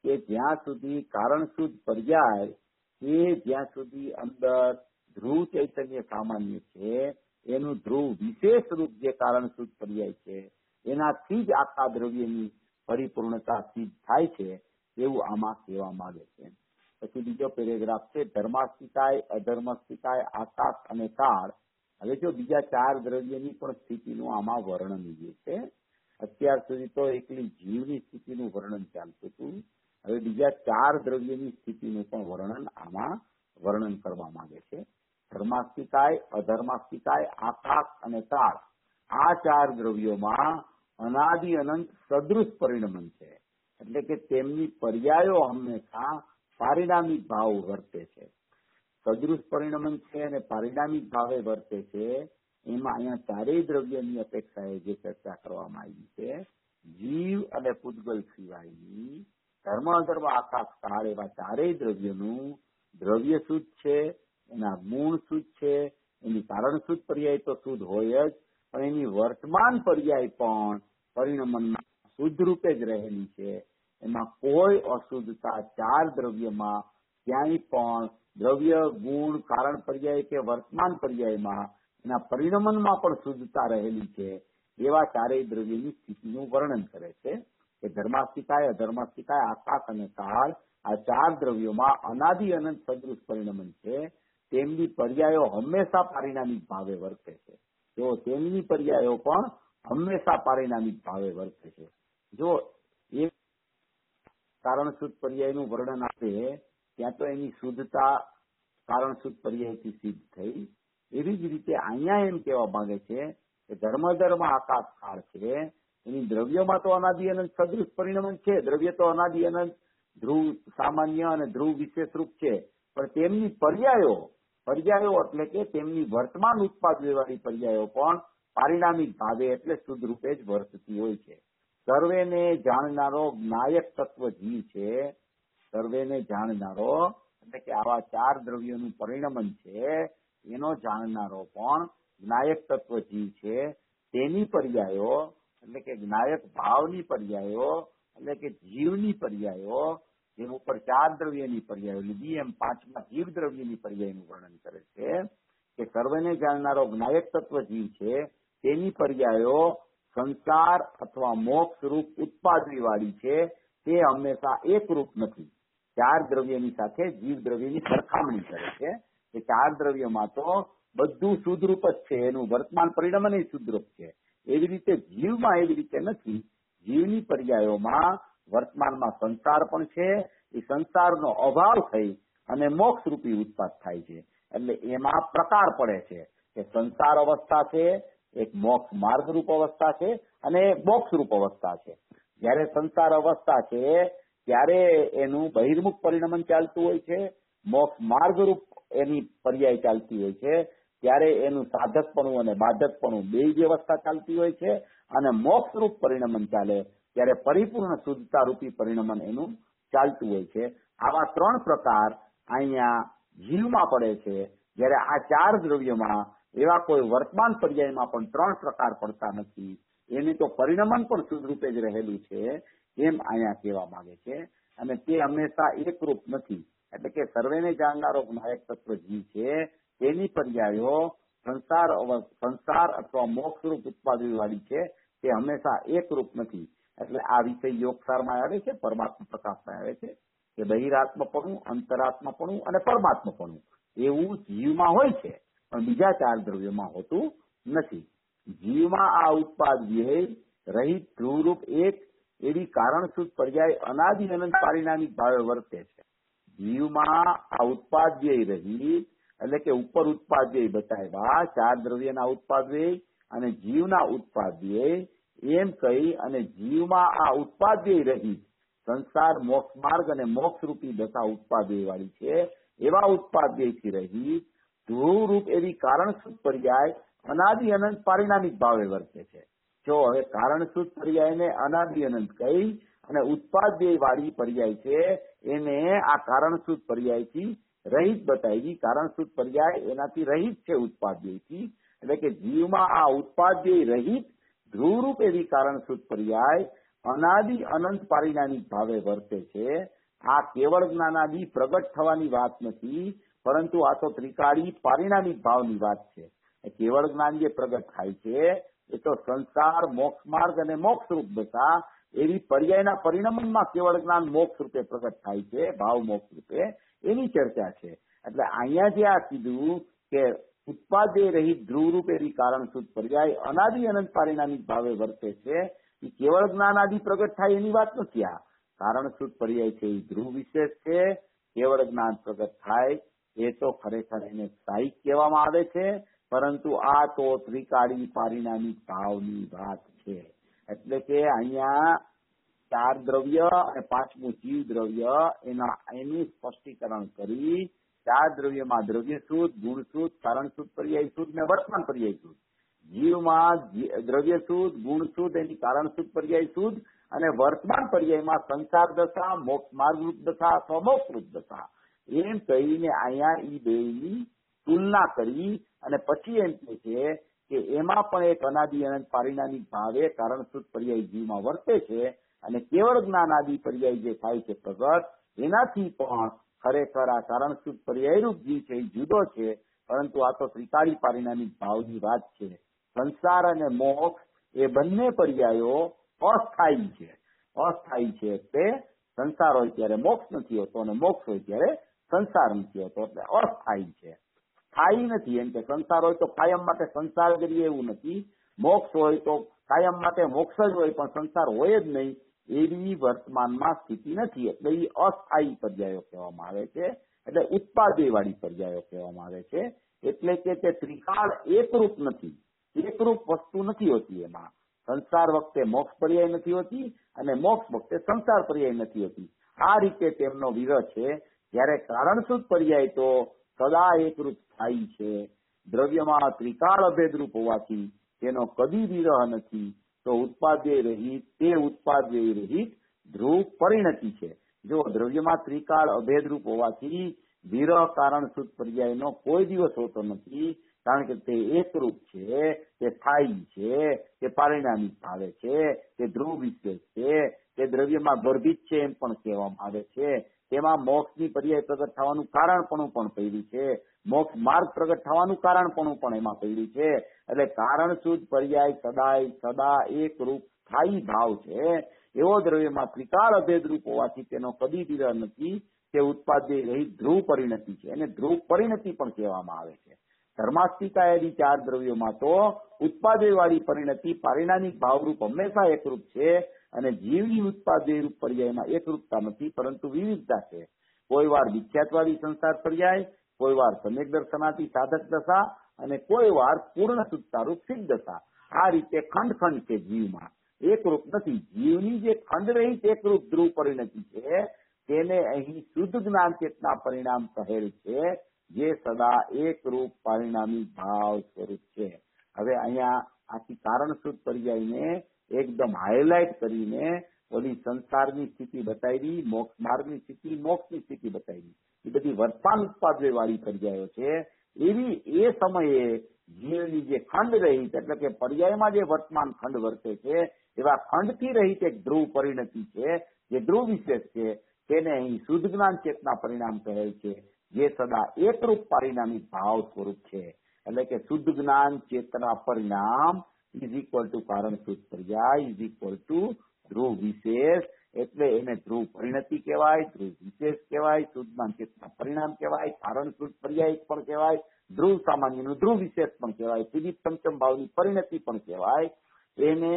કે જ્યાં સુધી કારણશુદ્ધ પર્યાય એ જ્યાં સુધી અંદર ધ્રુવ ચૈતન્ય સામાન્ય છે, એનું ધ્રુવ વિશેષ રૂપ જે કારણશુદ્ધ પર્યાય છે એનાથી જ આખા દ્રવ્યની પરિપૂર્ણતા સિદ્ધ થાય છે, એવું આમાં કહેવા માંગે છે. પછી બીજો પેરેગ્રાફ છે, ધર્માસ્તિકાય, અધર્માસ્તિકાય, આકાશ અને કાળ. હવે જો બીજા ચાર દ્રવ્યની પણ સ્થિતિનું આમાં વર્ણન જે છે, અત્યાર સુધી તો એકલી જીવની સ્થિતિનું વર્ણન ચાલતું હતું. હવે બીજા ચાર દ્રવ્યની સ્થિતિનું પણ વર્ણન કરવા માંગે છે. ધર્માસ્તિકાય, અધર્માસ્તિકાય, આકાશ અને કાળ, આ ચાર દ્રવ્યોમાં અનાદિ અનંત સદૃશ પરિણમન છે. એટલે કે તેમની પર્યાયો હંમેશા પારિણામિક ભાવ વર્તે છે. સદૃશ પરિણમન છે અને પારિણામિક ભાવે વર્તે છે. એમાં અહીંયા ચારેય દ્રવ્યની અપેક્ષાએ જે ચર્ચા કરવામાં આવી છે, જીવ અને પૂતગલ સિવાયની ધર્મ, અધર્મ, આકાશ, કાળ એવા ચારેય દ્રવ્યનું દ્રવ્ય શુદ્ધ છે, એના ગુણ શુદ્ધ છે, એની કારણ શુદ્ધ પર્યાય તો શુદ્ધ હોય જ, પણ એની વર્તમાન પર્યાય પણ પરિણમનમાં શુદ્ધ રૂપે જ રહેલી છે. એમાં કોઈ અશુદ્ધતા ચાર દ્રવ્યમાં ક્યાંય પણ દ્રવ્ય, ગુણ, કારણ પર્યાય કે વર્તમાન પર્યાયમાં એના પરિણમનમાં પણ શુદ્ધતા રહેલી છે. એવા ચારેય દ્રવ્યની સ્થિતિનું વર્ણન કરે છે કે ધર્માસ્તિકાય, અધર્માસ્તિકાય, આકાશ અને કાળ, આ ચાર દ્રવ્યોમાં અનાદિ અનંત સદૃશ પરિણમન છે. તેમની પર્યાયો હંમેશા પારિણામિક ભાવે વર્તે છે. જો તેમની પર્યાયો પણ હંમેશા પારિણામિક ભાવે વર્તે છે. જો એ કારણશુદ્ધ પર્યાયનું વર્ણન આપે ત્યાં તો એની શુદ્ધતા કારણશુદ્ધ પર્યાયથી સિદ્ધ થઈ. એવી જ રીતે અહીંયા એમ કહેવા માંગે છે કે ધર્મ, આકાશ, કાળ છે, એની દ્રવ્યમાં તો અનાદિ અનંત સદૃશ પરિણમન છે. દ્રવ્ય તો અનાદિ અનંત ધ્રુવ સામાન્ય અને ધ્રુવ વિશેષ રૂપ છે, પણ તેમની પર્યાયો એટલે કે તેમની વર્તમાન ઉત્પાદવાળી પર્યાયો પણ પારિણામિક ભાવે એટલે શુદ્ધ રૂપે જ વર્તતી હોય છે. સર્વેને જાણનારો જ્ઞાયક તત્વ જીવ છે. સર્વેને જાણનારો એટલે કે આવા ચાર દ્રવ્યોનું પરિણમન છે એનો જાણનારો પણ જ્ઞાયક તત્વ જીવ છે. તેની પર્યાયો એટલે કે જ્ઞાયક ભાવની પર્યાયો એટલે કે જીવની પર્યાયો, જેમ ઉપર 4 દ્રવ્યની પર્યાયો લીધી એમ 5મા જીવ દ્રવ્યની પર્યાયનું વર્ણન કરે છે કે સર્વને જાણનારો જ્ઞાયક તત્વ જીવ છે તેની પર્યાયો સંસાર અથવા મોક્ષ રૂપ ઉત્પાદની વાળી છે. તે હંમેશા એકરૂપ નથી. 4 દ્રવ્યની સાથે જીવ દ્રવ્યની સરખામણી કરે છે કે 4 દ્રવ્યમાં તો બધું શુદ્ધરૂપ જ છે, એનું વર્તમાન પરિણામ નહીં શુદ્ધરૂપ છે. એવી રીતે જીવમાં એવી રીતે નથી. જીવની પર્યાયોમાં વર્તમાનમાં સંસાર પણ છે, એ સંસારનો અભાવ થઈ અને મોક્ષ રૂપી ઉત્પાદ થાય છે. એટલે એમાં પ્રકાર પડે છે કે સંસાર અવસ્થા છે, એક મોક્ષ માર્ગ રૂપ અવસ્થા છે અને મોક્ષ રૂપ અવસ્થા છે. જયારે સંસાર અવસ્થા છે ત્યારે એનું બહિર્મુખ પરિણમન ચાલતું હોય છે, મોક્ષ માર્ગ રૂપ એની પર્યાય ચાલતી હોય છે, ત્યારે એનું સાધકપણું અને બાધકપણું બે જ અવસ્થા ચાલતી હોય છે, અને મોક્ષ રૂપ પરિણમન ચાલે ત્યારે પરિપૂર્ણ શુદ્ધતા રૂપી પરિણમન એનું ચાલતું હોય છે. આવા 3 પ્રકાર અહીંયા જીવમાં પડે છે. જ્યારે આ 4 દ્રવ્યોમાં એવા કોઈ વર્તમાન પર્યાયમાં પણ 3 પ્રકાર પડતા નથી. એની તો પરિણમન પણ શુદ્ધ રૂપે જ રહેલું છે એમ અહીંયા કહેવા માંગે છે. અને તે હંમેશા એકરૂપ નથી. એટલે કે સર્વેને જાણનારો જ્ઞાયક તત્વ જીવ છે તેની પર્યાયો સંસાર અથવા મોક્ષ રૂપ ઉત્પાદન વાળી છે. તે હંમેશા એકરૂપ નથી. એટલે આ વિષય યોગસારમાં આવે છે, પરમાત્મા પ્રકાશમાં આવે છે કે બહિરાત્મપણું, અંતરાત્મપણું અને પરમાત્મપણું એવું જીવમાં હોય છે, પણ બીજા 4 દ્રવ્યોમાં હોતું નથી. જીવમાં આ ઉત્પાદ વ્યય રહિત ધ્રુવરૂપ એક એવી કારણસૂત્ર પર્યાય અનાદિ અનંત પારિણામિક ભાવે વર્તે છે. જીવમાં આ ઉત્પાદ વ્યય રહિત એટલે કે ઉપર ઉત્પાદ વ્યય બતાવ્યા 4 દ્રવ્યના ઉત્પાદ વ્યય અને જીવના ઉત્પાદ વ્યય એમ કહી અને જીવમાં આ ઉત્પાદ વ્યય રહિત સંસાર મોક્ષ માર્ગ અને મોક્ષ રૂપી દશા ઉત્પાદ વ્યય વાળી છે. એવા ઉત્પાદ વ્યયથી રહિત ધ્રુવરૂપ એવી કારણસૂત્ર પર્યાય અનાદિ અનંત પારિણામિક ભાવે વર્તે છે. જો હવે કારણસૂત્ર પર્યાયને અનાદિ અનંત કહી અને ઉત્પાદ વ્યય વાળી પર્યાય છે એને આ કારણસૂત્ર પર્યાયથી રહિત બતાવી. કારણસૂત્ર પર્યાય એનાથી રહિત છે ઉત્પાદ વ્યયથી. એટલે કે જીવમાં આ ઉત્પાદ વ્યય રહિત ધ્રુવરૂપ એવી કારણસૂત્ર પર્યાય અનાદિ અનંત પારિણામિક ભાવે વર્તે છે. આ કેવળ જ્ઞાનાદિ પ્રગટ થવાની વાત નથી, પરંતુ આ તો ત્રિકાળી પારિણામિક ભાવની વાત છે. કેવળ જ્ઞાન જે પ્રગટ થાય છે એ તો સંસાર મોક્ષ માર્ગ અને મોક્ષ રૂપ દશા એવી પર્યાયના પરિણમનમાં કેવળ જ્ઞાન મોક્ષ રૂપે પ્રગટ થાય છે, ભાવ મોક્ષ રૂપે, એની ચર્ચા છે. એટલે અહીંયા જે આ કીધું કે ઉત્પાદે રહિત ધ્રુવરૂપ એવી કારણસૂત્ર પર્યાય અનાદિ અનંત પારિણામિક ભાવે વર્તે છે, એ કેવળ જ્ઞાન આદિ પ્રગટ થાય એની વાત નથી. આ કારણસૂત્ર પર્યાય છે એ ધ્રુવ વિશેષ છે. કેવળ જ્ઞાન પ્રગટ થાય એ તો ખરેખર એને સ્થાયિક કહેવામાં આવે છે, પરંતુ આ તો ત્રિકાળી પારિણામિક ભાવની વાત છે. એટલે કે અહીંયા 4 દ્રવ્ય અને 5મું જીવ દ્રવ્ય એનું સ્પષ્ટીકરણ કરી 4 દ્રવ્યમાં દ્રવ્ય શુદ્ધ, ગુણ શુદ્ધ, કારણ શુદ્ધ, પર્યાય શુદ્ધ ને વર્તમાન પર્યાય શુદ્ધ. જીવમાં દ્રવ્ય શુદ્ધ, ગુણ શુદ્ધ, એની કારણ શુદ્ધ, પર્યાય શુદ્ધ અને વર્તમાન પર્યાયમાં સંસાર દશા, મોક્ષ માર્ગ રૂપ દશા અથવા મોક્ષ રૂપ દશા એમ કહીને અહીંયા ઈ બેની તુલના કરી અને પછી એમ કહે છે કે એમાં પણ એક અનાદિ અનંત પારિણામિક ભાવે કારણસૂત્ર પર્યાય જીવમાં વર્તે છે અને કેવળ જ્ઞાન આદિ પર્યાય જે થાય છે પ્રગટ, એનાથી પણ ખરેખર આ કારણસૂત્ર પર્યાયરૂપ જીવ છે એ જુદો છે, પરંતુ આ તો ત્રિકાળી પારિણામિક ભાવની વાત છે. સંસાર અને મોક્ષ એ બંને પર્યાયો અસ્થાયી છે. અસ્થાયી છે એટલે સંસાર હોય ત્યારે મોક્ષ નથી હોતો અને મોક્ષ હોય ત્યારે સંસાર નથી હોતો, એટલે અસ્થાયી છે, સ્થાયી નથી. એમ કે સંસાર હોય તો કાયમ માટે સંસાર કરીએ એવું નથી, મોક્ષ હોય તો કાયમ માટે મોક્ષ જ હોય પણ સંસાર હોય જ નહીં એવી વર્તમાનમાં સ્થિતિ નથી. એટલે એ અસ્થાયી પર્યાયો કહેવામાં આવે છે. એટલે ઉત્પાદે વાળી પર્યાયો કહેવામાં આવે છે. એટલે કે તે ત્રિકાળ એકરૂપ નથી, એકરૂપ વસ્તુ નથી હોતી. એમાં સંસાર વખતે મોક્ષ પર્યાય નથી હોતી અને મોક્ષ વખતે સંસાર પર્યાય નથી હોતી. આ રીતે તેમનો વિરહ છે. જ્યારે કારણસૂત્ર પર્યાય તો સદા એકરૂપ સ્થાયી છે. દ્રવ્યમાં ત્રિકાળ અભેદરૂપ હોવાથી તેનો કદી વિરહ નથી. તો ઉત્પાદ્ય રહિત તે ઉત્પાદ્ય રહિત ધ્રુવ પરિણતિ છે. જો દ્રવ્યમાં ત્રિકાળ અભેદરૂપ હોવાથી વિરહ કારણસૂત્ર પર્યાયનો કોઈ દિવસ હોતો નથી, કારણ કે તે એકરૂપ છે, તે સ્થાયી છે, તે પારિણામિક ભાવે છે, તે ધ્રુવ વિશેષ છે, તે દ્રવ્યમાં ગર્ભિત છે એમ પણ કહેવામાં આવે છે. તેમાં મોક્ષની પર્યાય પ્રગટ થવાનું કારણપણું પણ પડ્યું છે, મોક્ષ માર્ગ પ્રગટ થવાનું કારણપણું પણ એમાં પડ્યું છે. એટલે કારણ શુદ્ધ પર્યાય સદા એકરૂપ સ્થાયી ભાવ છે. એવો દ્રવ્યમાં ત્રિકાળ અભેદ રૂપ હોવાથી તેનો કદી વિરહ નથી. તે ઉત્પાદ્ય રહી ધ્રુવ પરિણતિ છે, એને ધ્રુવ પરિણતિ પણ કહેવામાં આવે છે. ધર્માસ્તિકાયદી ચાર દ્રવ્યોમાં તો ઉત્પાદયવાળી પરિણતિ પારિણામિક ભાવરૂપ હંમેશા એકરૂપ છે, અને જીવની ઉત્પાદય રૂપ પર્યાયમાં એકરૂપતા નથી, પરંતુ વિવિધતા છે. કોઈ વાર વિખ્યાતવાદી સંસાર પર્યાય, કોઈ વાર સમ્યક દર્શનાથી સાધક દશા, અને કોઈ વાર પૂર્ણ શુદ્ધતારૂપ સિદ્ધ દશા. આ રીતે ખંડ છે જીવમાં, એકરૂપ નથી. જીવની જે ખંડ રહિત એકરૂપ ધ્રુવ પરિણતિ છે તેને અહીં શુદ્ધ જ્ઞાન ચેતના પરિણામ કહેલ છે, જે સદા એકરૂપ પરિણામી ભાવ સ્વરૂપ છે. હવે અહીંયા આથી કારણ શુદ્ધ પર્યાયને એકદમ હાઇલાઇટ કરીને ઓલી સંસારની સ્થિતિ બતાવી, મોક્ષ માર્ગની સ્થિતિ, મોક્ષની સ્થિતિ બતાવી. એ બધી વર્તમાન ઉત્પાદય વાળી પર્યાયો છે. એવી એ સમયે જીવની જે ખંડ રહિત એટલે કે પર્યાયમાં જે વર્તમાન ખંડ વર્તે છે એવા ખંડથી રહિત એક ધ્રુવ પરિણતિ છે, જે ધ્રુવ વિશેષ છે, તેને અહીં શુદ્ધ જ્ઞાન ચેતના પરિણામ કહેલ છે, જે સદા એકરૂપ પારિણામિક ભાવ સ્વરૂપ છે. એટલે કે શુદ્ધ જ્ઞાન ચેતના પરિણામ ઇઝ ઇક્વલ ટુ કારણ શુદ્ધ પર્યાય ઇઝ ઇક્વલ ટુ ધ્રુવ વિશેષ. એટલે એને ધ્રુવ પરિણતિ કહેવાય, ધ્રુવ વિશેષ કહેવાય, શુદ્ધ જ્ઞાન ચેતના પરિણામ કહેવાય, કારણ શુદ્ધ પર્યાય પણ કહેવાય, ધ્રુવ સામાન્યનું ધ્રુવ વિશેષ પણ કહેવાય, સીધી પંચમ ભાવની પરિણતિ પણ કહેવાય, એને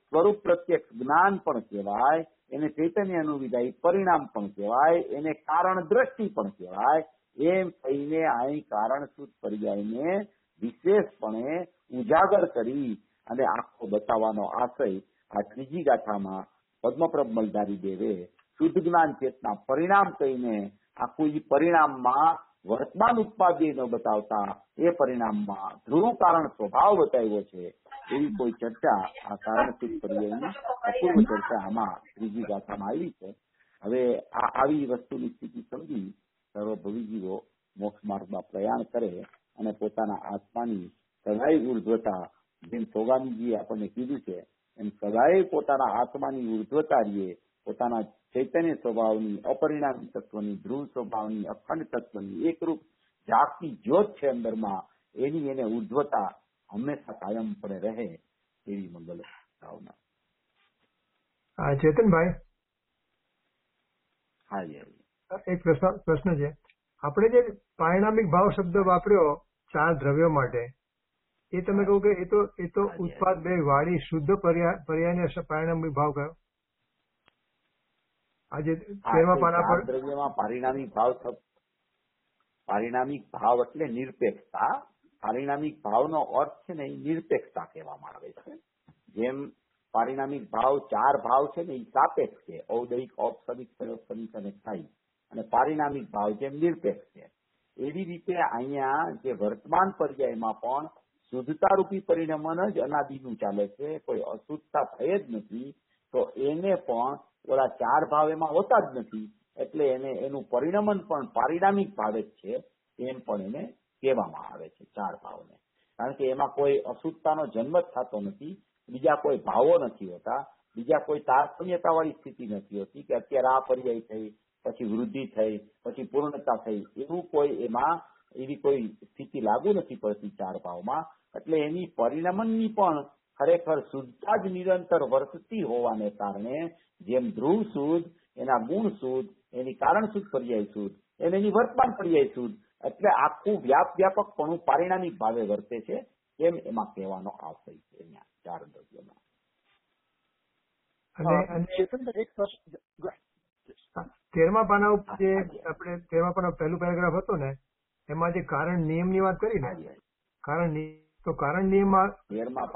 સ્વરૂપ પ્રત્યક્ષ જ્ઞાન પણ કહેવાય, એને ચૈતન્ય અનુવિદાયી પરિણામ પણ કહેવાય, એને કારણ દ્રષ્ટિ પણ કહેવાય. એમ કહીને અહીં કારણ શુદ્ધ પર્યાયને વિશેષપણે ઉજાગર કરી અને આખો બતાવવાનો આશય આ ત્રીજી ગાથામાં પદ્મપ્રભ મલધારી દેવે શુદ્ધ જ્ઞાન ચેતના પરિણામ કહીને આખું એ પરિણામમાં વર્તમાન ઉત્પાદ્ય ન બતાવતા એ પરિણામમાં ધ્રુવ કારણ સ્વભાવ બતાવ્યો છે. એવી કોઈ ચર્ચા આ કારણ શુદ્ધ પર્યાયની અપૂર્વ ચર્ચા આમાં ત્રીજી ગાથામાં આવી છે. હવે આ આવી વસ્તુની સ્થિતિ સમજી સર્વભવી જીવો મોક્ષ માર્ગમાં પ્રયાણ કરે અને પોતાના આત્માની સદાય ઉર્ધ્વતા, જેમ સોગામીજીએ આપણને કીધું છે એમ સદાય પોતાના આત્માની ઉર્ધ્વતા રીએ, પોતાના ચૈતન્ય સ્વભાવની, અપરિણામી તત્વની, ધ્રુવ સ્વભાવની, અખંડ તત્વની, એકરૂપ જાગતી જ્યોત છે અંદરમાં, એની એને ઉર્ધ્વતા હંમેશા કાયમપણે રહે એવી મંગલ ભાવના. ચેતનભાઈ, હાજી એક પ્રશ્ન છે. આપણે જે પારિણામિક ભાવ શબ્દ વાપર્યો ચાર દ્રવ્યો માટે, એ તમે કહો કે એ તો ઉત્પાદ બે વાળી શુદ્ધ પર્યાયને પારિણામિક ભાવ કયો? આજે 13મા પાના પર દ્રવ્યમાં પારિણામિક ભાવ એટલે નિરપેક્ષતા. પારિણામિક ભાવનો અર્થ છે ને એ નિરપેક્ષતા કહેવામાં આવે છે. જેમ પારિણામિક ભાવ ચાર ભાવ છે ને એ સાપેક્ષ છે, ઔદયિક, ઔપસમિક, પ્રયોગસમિક અને સ્થાયી. અને પારિણામિક ભાવ જેમ નિરપેક્ષ છે, એવી રીતે અહીંયા જે વર્તમાન પર્યાયમાં પણ શુદ્ધતા રૂપી પરિણમન જ અનાદિનું ચાલે છે, કોઈ અશુદ્ધતા થઈ જ નથી, તો એને પણ ઓલા ચાર ભાવ એમાં હોતા જ નથી, એટલે એને એનું પરિણમન પણ પારિણામિક ભાવે જ છે એમ પણ એને કહેવામાં આવે છે ચાર ભાવને. કારણ કે એમાં કોઈ અશુદ્ધતાનો જન્મ જ થતો નથી, બીજા કોઈ ભાવો નથી હોતા, બીજા કોઈ તારતમ્યતા વાળી સ્થિતિ નથી હોતી કે અત્યારે આ પર્યાય થઈ, પછી વૃદ્ધિ થઈ, પછી પૂર્ણતા થઈ, એવું કોઈ એમાં એવી કોઈ સ્થિતિ લાગુ નથી પડતી ચાર ભાવમાં. એટલે એની પરિણમનની પણ ખરેખર શુદ્ધતા જ નિરંતર વર્તતી હોવાને કારણે જેમ ધ્રુવ શુદ્ધ, એના ગુણ શુદ્ધ, એની કારણ શુદ્ધ પર્યાય શુદ્ધ, એની વર્તમાન પર્યાય શુદ્ધ, એટલે આખું વ્યાપકપણું પારિણામિક ભાવે વર્તે છે એમ એમાં કહેવાનો આશય છે અહીંયા ચાર દ્રવ્યોમાં. એક પ્રશ્ન 13મા પાના ઉપર જે આપણે 13મા પાના પહેલું પેરેગ્રાફ હતો ને, એમાં જે કારણ નિયમની વાત કરી ને, કારણ નિયમમાં 13મા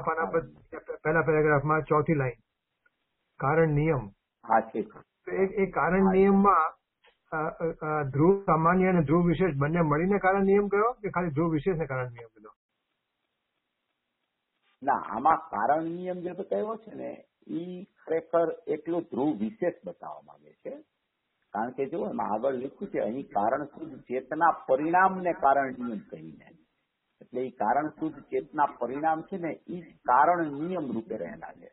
પાના પર પહેલા પેરેગ્રાફમાં ચોથી લાઈન કારણ નિયમ. એ કારણ નિયમમાં ધ્રુવ સામાન્ય અને ધ્રુવ વિશેષ બંને મળીને કારણ નિયમ કયો કે ખાલી ધ્રુવ વિશેષ ને કારણ નિયમ કયો? ના, આમાં કારણ નિયમ જે બતાવ્યો છે ને એ ખરેખર એટલું ધ્રુવ વિશેષ બતાવવા માંગે છે. કારણ કે જો એમાં આગળ લખ્યું છે અહીં કારણ શુદ્ધ ચેતના પરિણામને કારણ નિયમ કહીને, એટલે એ કારણ શુદ્ધ ચેતના પરિણામ છે ને એ કારણ નિયમ રૂપે રહેલા છે.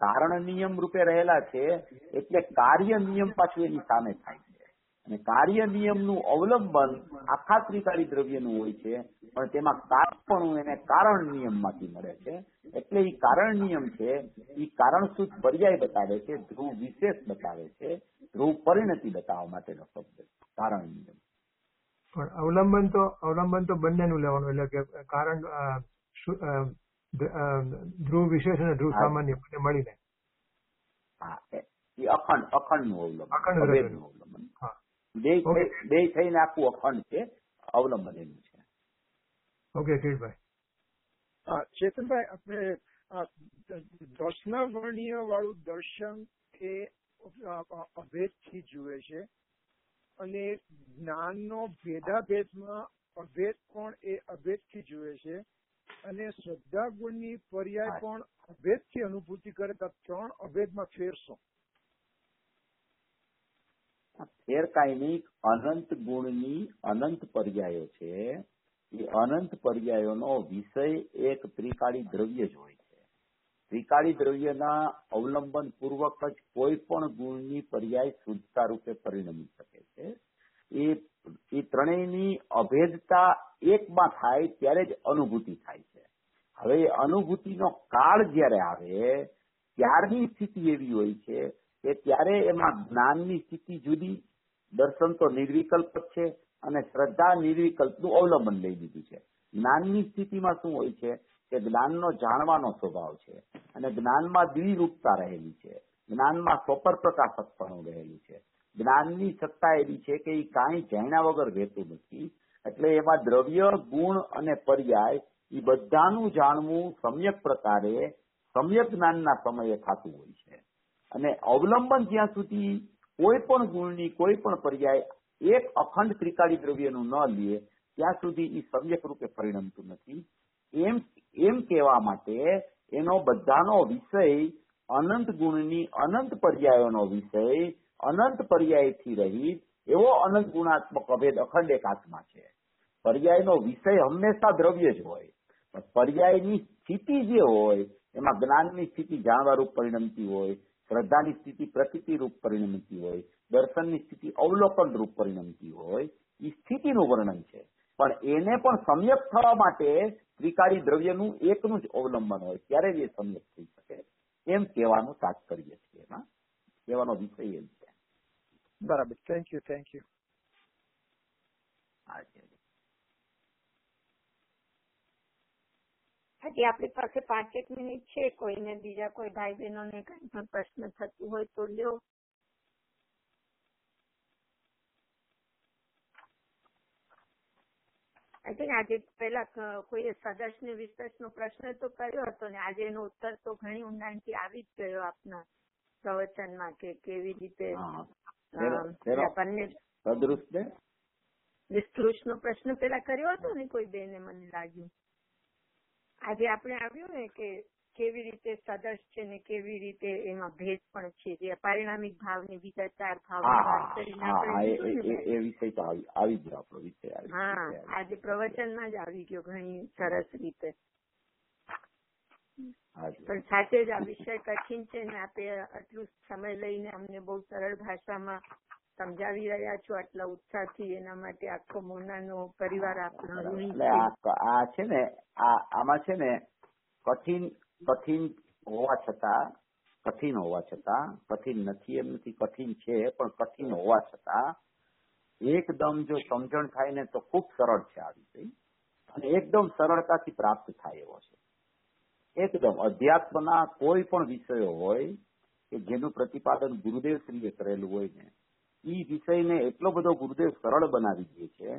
કારણ નિયમ રૂપે રહેલા છે એટલે કાર્ય નિયમ પાછું એની સામે થાય છે. અને કાર્ય નિયમનું અવલંબન આખા ત્રિકાળી દ્રવ્યનું હોય છે, પણ તેમાં કારણપણું એને કારણ નિયમમાંથી મળે છે. એટલે એ કારણ નિયમ છે એ કારણ શુદ્ધ પર્યાય બતાવે છે, ધ્રુવ વિશેષ બતાવે છે, ધ્રુવ પરિણતિ બતાવવા માટેનો શબ્દ કારણ નિયમ. પણ અવલંબન તો બંનેનું લેવાનું, એટલે કે કારણ ધ્રુવ વિશેષ અને ધ્રુવ સામાન્ય બંને મળીને. હા, એ અખંડ નું અવલંબન. બે થઈને આખું અખંડ છે, અવલંબન એનું છે. ઓકે કિરીટભાઈ. ચેતનભાઈ, આપણે દર્શના વર્ણીય વાળું દર્શન એ અભેદથી જુએ છે, અને જ્ઞાનનો ભેદાભેદમાં અભેદ પણ એ અભેદથી જુએ છે, અને શ્રદ્ધા ગુણની પર્યાય પણ અભેદથી અનુભૂતિ કરે. તો ત્રણ અભેદમાં ફેરશો? ફેર કાંઈ નહીં. અનંત ગુણની અનંત પર્યાયો છે. એ અનંત પર્યાયોનો વિષય એક ત્રિકાળી દ્રવ્ય જ હોય છે. ત્રિકાળી દ્રવ્યના અવલંબન પૂર્વક જ કોઈ પણ ગુણની પર્યાય શુદ્ધતા રૂપે પરિણમી શકે છે. એ ત્રણેયની અભેદતા એકમાં થાય ત્યારે જ અનુભૂતિ થાય છે. હવે અનુભૂતિનો કાળ જયારે આવે ત્યારની સ્થિતિ એવી હોય છે કે ત્યારે એમાં જ્ઞાનની સ્થિતિ જુદી, દર્શન તો નિર્વિકલ્પ જ છે અને શ્રદ્ધા નિર્વિકલ્પનું અવલંબન લઈ લીધું છે. જ્ઞાનની સ્થિતિમાં શું હોય છે કે જ્ઞાનનો જાણવાનો સ્વભાવ છે અને જ્ઞાનમાં દ્વિરૂપતા રહેલી છે, જ્ઞાનમાં સ્વપર પ્રકાશકપણું રહેલું છે. જ્ઞાનની સત્તા એવી છે કે એ કાંઈ જાણ્યા વગર રહેતું નથી. એટલે એમાં દ્રવ્ય, ગુણ અને પર્યાય એ બધાનું જાણવું સમ્યક પ્રકારે સમ્યક જ્ઞાનના સમયે થતું હોય છે. અને અવલંબન જ્યાં સુધી કોઈ પણ ગુણની કોઈ પણ પર્યાય એક અખંડ ત્રિકાળી દ્રવ્યનું ન લે ત્યાં સુધી એ સમ્યક રૂપે પરિણમતું નથી. એમ કહેવા માટે એનો બધાનો વિષય અનંત ગુણની અનંત પર્યાયોનો વિષય અનંત પર્યાયથી રહિત એવો અનંત ગુણાત્મક અભેદ અખંડ એક આત્મા છે. પર્યાયનો વિષય હંમેશા દ્રવ્ય જ હોય, પણ પર્યાયની સ્થિતિ જે હોય એમાં જ્ઞાનની સ્થિતિ જાણવા રૂપ પરિણમતી હોય, શ્રદ્ધાની સ્થિતિ પ્રતીતિ રૂપ પરિણમતી હોય, દર્શનની સ્થિતિ અવલોકન રૂપ પરિણમતી હોય. એ સ્થિતિનું વર્ણન છે, પણ એને પણ સમ્યક થવા માટે ત્રિકાળી દ્રવ્યનું એકનું જ અવલંબન હોય ત્યારે જ એ સમ્યક થઈ શકે એમ કહેવાનું તાત્પર્ય છે. એમાં કહેવાનો વિષય એમ છે. બરાબર. Thank you. હજી આપણી પાસે 5 મિનિટ છે. કોઈને બીજા કોઈ ભાઈ બહેનોને કઈ પણ પ્રશ્ન થતું હોય તો લ્યો. આઈ થિંક આજે પેલા કોઈએ સદસ્ય વિશેષનો પ્રશ્ન તો કર્યો હતો ને આજે એનો ઉત્તર તો ઘણી ઊંડાણથી આવી જ ગયો આપના પ્રવચનમાં કે કેવી રીતે વિસ્તૃતનો પ્રશ્ન પેલા કર્યો હતો ને કોઈ બેને, મને લાગ્યું. આજે આપણે આવ્યું ને કે કેવી રીતે સદસ્ય છે ને કેવી રીતે એમાં ભેદ પણ છે, જે પારિણામિક ભાવ ને બીજા 4 ભાવ. હા, આજે પ્રવચનમાં જ આવી ગયો ઘણી સરસ રીતે. પણ સાથે જ આ વિષય કઠિન છે ને આપે આટલું સમય લઈને અમને બહુ સરળ ભાષામાં સમજાવી રહ્યા છો આટલા ઉત્સાહથી, એના માટે આખો મોનાનો પરિવાર આપણો ઋણી છે. આ છે ને આમાં છે ને કઠિન હોવા છતાં, કઠિન નથી એમ નથી, કઠિન છે પણ કઠિન હોવા છતાં એકદમ જો સમજણ થાય ને તો ખૂબ સરળ છે આ વિષય, અને એકદમ સરળતાથી પ્રાપ્ત થાય એવો છે. એકદમ અધ્યાત્મના કોઈ પણ વિષયો હોય કે જેનું પ્રતિપાદન ગુરુદેવ શ્રીએ કરેલું હોય ને, એ વિષયને એટલો બધો ગુરુદેવ સરળ બનાવી દે છે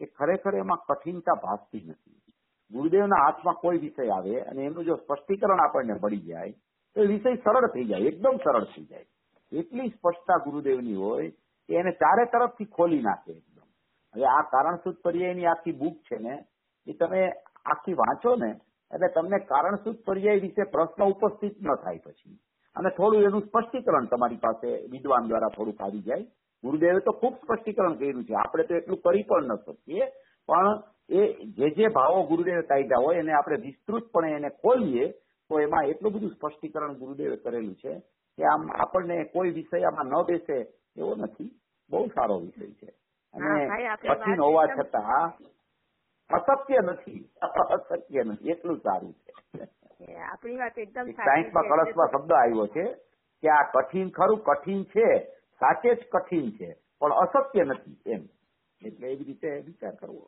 કે ખરેખર એમાં કઠિનતા ભાસતી નથી. ગુરુદેવના હાથમાં કોઈ વિષય આવે અને એનું જો સ્પષ્ટીકરણ આપણને મળી જાય તો એ વિષય સરળ થઈ જાય, એકદમ સરળ થઈ જાય. એટલી સ્પષ્ટતા ગુરુદેવની હોય કે એને ચારે તરફથી ખોલી નાખે એકદમ. હવે આ કારણસૂત્ર પર્યાયની આખી બુક છે ને, એ તમે આખી વાંચો ને એટલે તમને કારણસૂત્ર પર્યાય વિશે પ્રશ્ન ઉપસ્થિત ન થાય પછી, અને થોડું એનું સ્પષ્ટીકરણ તમારી પાસે વિદ્વાન દ્વારા થોડુંક આવી જાય ગુરુદેવે તો ખૂબ સ્પષ્ટીકરણ કર્યું છે, આપણે તો એટલું કરી પણ ન શકીએ, પણ એ જે ભાવો ગુરુદેવે કાઢ્યા હોય એને આપણે વિસ્તૃતપણે એને ખોલીએ તો એમાં એટલું બધું સ્પષ્ટીકરણ ગુરુદેવે કરેલું છે કે આમ આપણને કોઈ વિષય આમાં ન બેસે એવો નથી. બહુ સારો વિષય છે અને કઠિન હોવા છતાં અશક્ય નથી, અશક્ય નથી, એટલું સારું છે. આપણી વાત એકદમ સાયન્સમાં કળશમાં શબ્દ આવ્યો છે કે આ કઠિન ખરું, કઠિન છે, સાચે જ કઠિન છે પણ અશક્ય નથી એમ. એટલે એવી રીતે વિચાર કરવો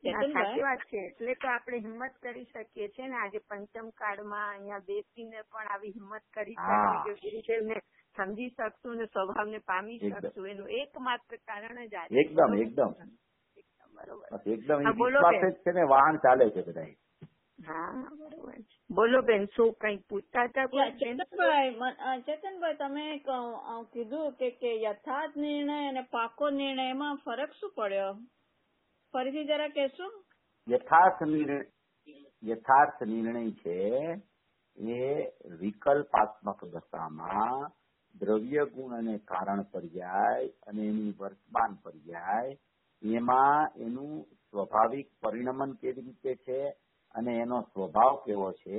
સાચી વાત છે. એટલે તો આપણે હિંમત કરી શકીએ છીએ ને આજે પંચમ કાળમાં અહીંયા બેસીને પણ આવી હિંમત કરી શકીએ, ગુરુદેવને સમજી શકશું ને સ્વભાવને પામી શકશું એનું એકમાત્ર કારણ જ આ. એકદમ બરોબર, એકદમ વિશ્વાસ જ છે ને વાહન ચાલે છે બધા. હા બરોબર છે. બોલો બેન, શું કઈ પૂછતા હતા? ચેતનભાઈ, તમે કીધું કે યથાર્થ નિર્ણય અને પાકો નિર્ણય એમાં ફરક શું પડ્યો? ફરીથી જરા કહેશો? યથાર્થ નિર્ણય છે એ વિકલ્પાત્મક દશામાં દ્રવ્ય ગુણ અને કારણ પર્યાય અને એની વર્તમાન પર્યાય એમાં એનું સ્વાભાવિક પરિણમન કેવી રીતે છે અને એનો સ્વભાવ કેવો છે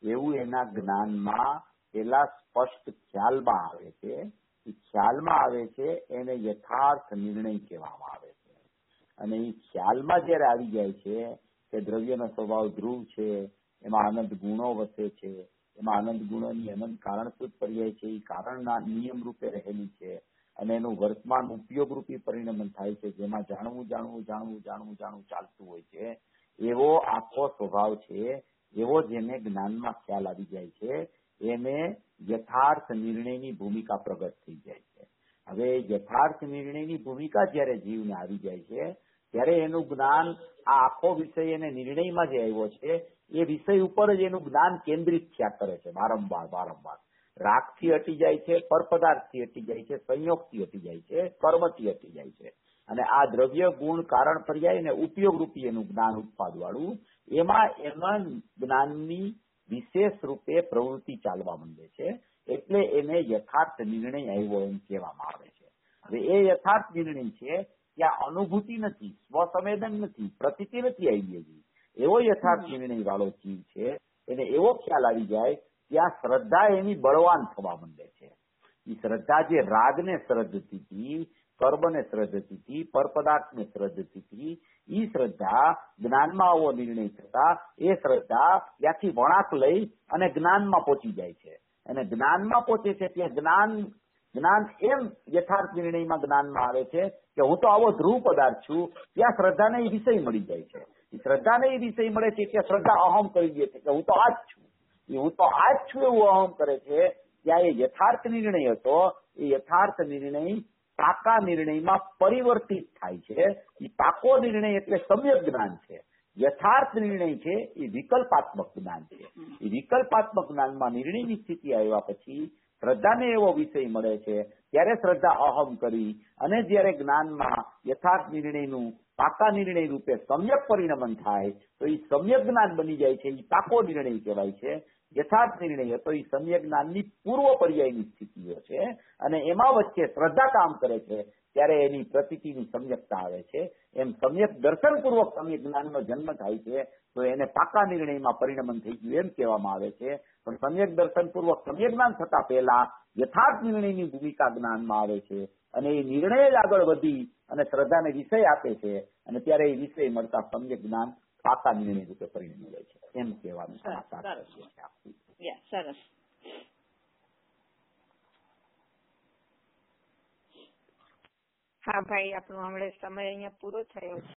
એવું એના જ્ઞાનમાં પેલા સ્પષ્ટ ખ્યાલમાં આવે છે. એ ખ્યાલમાં આવે છે એને યથાર્થ નિર્ણય કહેવામાં આવે છે. અને એ ખ્યાલમાં જયારે આવી જાય છે કે દ્રવ્યનો સ્વભાવ ધ્રુવ છે, એમાં અનંત ગુણો વસે છે, એમાં અનંત ગુણોની અનંત કારણભૂત પર્યાય છે, એ કારણના નિયમ રૂપે રહેલી છે અને એનું વર્તમાન ઉપયોગ રૂપી પરિણમન થાય છે, જેમાં જાણવું ચાલતું હોય છે, એવો આખો સ્વભાવ છે, એવો જેને જ્ઞાનમાં ખ્યાલ આવી જાય છે એને યથાર્થ નિર્ણયની ભૂમિકા પ્રગટ થઈ જાય છે. હવે યથાર્થ નિર્ણયની ભૂમિકા જયારે જીવને આવી જાય છે ત્યારે એનું જ્ઞાન આ આખો વિષય એને નિર્ણયમાં જે આવ્યો છે એ વિષય ઉપર જ એનું જ્ઞાન કેન્દ્રિત થયા કરે છે. વારંવાર રાગથી હટી જાય છે, પરપદાર્થથી હટી જાય છે, સંયોગથી હટી જાય છે, કર્મથી હટી જાય છે. અને આ દ્રવ્ય ગુણ કારણ પર્યાય ને ઉપયોગ રૂપી એનું જ્ઞાન ઉત્પાદ વાળું એમાં જ્ઞાનની વિશેષ રૂપે પ્રવૃત્તિ ચાલવા માંડે છે. એટલે એને યથાર્થ નિર્ણય આવ્યો એમ કહેવામાં આવે છે. હવે એ યથાર્થ નિર્ણય છે ત્યાં અનુભૂતિ નથી, સ્વસંવેદન નથી, પ્રતીતિ નથી આવી ગઈ. એવો યથાર્થ નિર્ણય વાળો જીવ છે એને એવો ખ્યાલ આવી જાય ત્યાં શ્રદ્ધા એની બળવાન થવા માંડે છે. એ શ્રદ્ધા જે રાગને શ્રદ્ધતી હતી, કર્મને શ્રદ્ધતી હતી, પરપદાર્થને શ્રદ્ધતી હતી, એ શ્રદ્ધા જ્ઞાનમાં આવો નિર્ણય થતા એ શ્રદ્ધા ત્યાંથી વળાંક લઈ અને જ્ઞાનમાં પહોંચી જાય છે. અને જ્ઞાનમાં પહોંચે છે ત્યાં જ્ઞાન એમ યથાર્થ નિર્ણયમાં જ્ઞાનમાં આવે છે કે હું તો આવો ધ્રુવ પદાર્થ છું. ત્યાં શ્રદ્ધાને એ વિષય મળી જાય છે. શ્રદ્ધાને એ વિષય મળે છે ત્યાં શ્રદ્ધા અહમ કરી દે છે કે હું તો આ જ છું, એવું અહમ કરે છે. ત્યાં એ યથાર્થ નિર્ણય હતો, એ યથાર્થ નિર્ણય પાકા નિર્ણયમાં પરિવર્તિત થાય છે. એ પાકો નિર્ણય એટલે સમ્યક જ્ઞાન છે. યથાર્થ નિર્ણય છે એ વિકલ્પાત્મક જ્ઞાન છે. એ વિકલ્પાત્મક જ્ઞાનમાં નિર્ણયની સ્થિતિ આવ્યા પછી શ્રદ્ધાને એવો વિષય મળે છે ત્યારે શ્રદ્ધા અહમ કરી અને જયારે જ્ઞાનમાં યથાર્થ નિર્ણયનું પાકા નિર્ણય રૂપે સમ્યક પરિણમન થાય તો એ સમ્યક જ્ઞાન બની જાય છે. એ પાકો નિર્ણય કહેવાય છે. યથાર્થ નિર્ણય હતો એ સમ્યક જ્ઞાનની પૂર્વ પર્યાયની સ્થિતિઓ છે અને એમાં વચ્ચે શ્રદ્ધા કામ કરે છે ત્યારે એની પ્રતીતિની સમ્યકતા આવે છે. એમ સમ્યક દર્શનપૂર્વક સમ્યક જ્ઞાનનો જન્મ થાય છે તો એને પાકા નિર્ણયમાં પરિણમન થઈ ગયું એમ કહેવામાં આવે છે. પણ સમ્યક દર્શનપૂર્વક સમ્યક જ્ઞાન થતા પહેલા યથાર્થ નિર્ણયની ભૂમિકા જ્ઞાનમાં આવે છે અને એ નિર્ણય જ આગળ વધી અને શ્રદ્ધાને વિષય આપે છે અને ત્યારે એ વિષય મળતા સમ્યક જ્ઞાન પાકા નિર્ણય રૂપે પરિણમી જાય છે એમ કહેવાનું સરસ. હા ભાઈ, આપણો હમણાં સમય અહીંયા પૂરો થયો છે.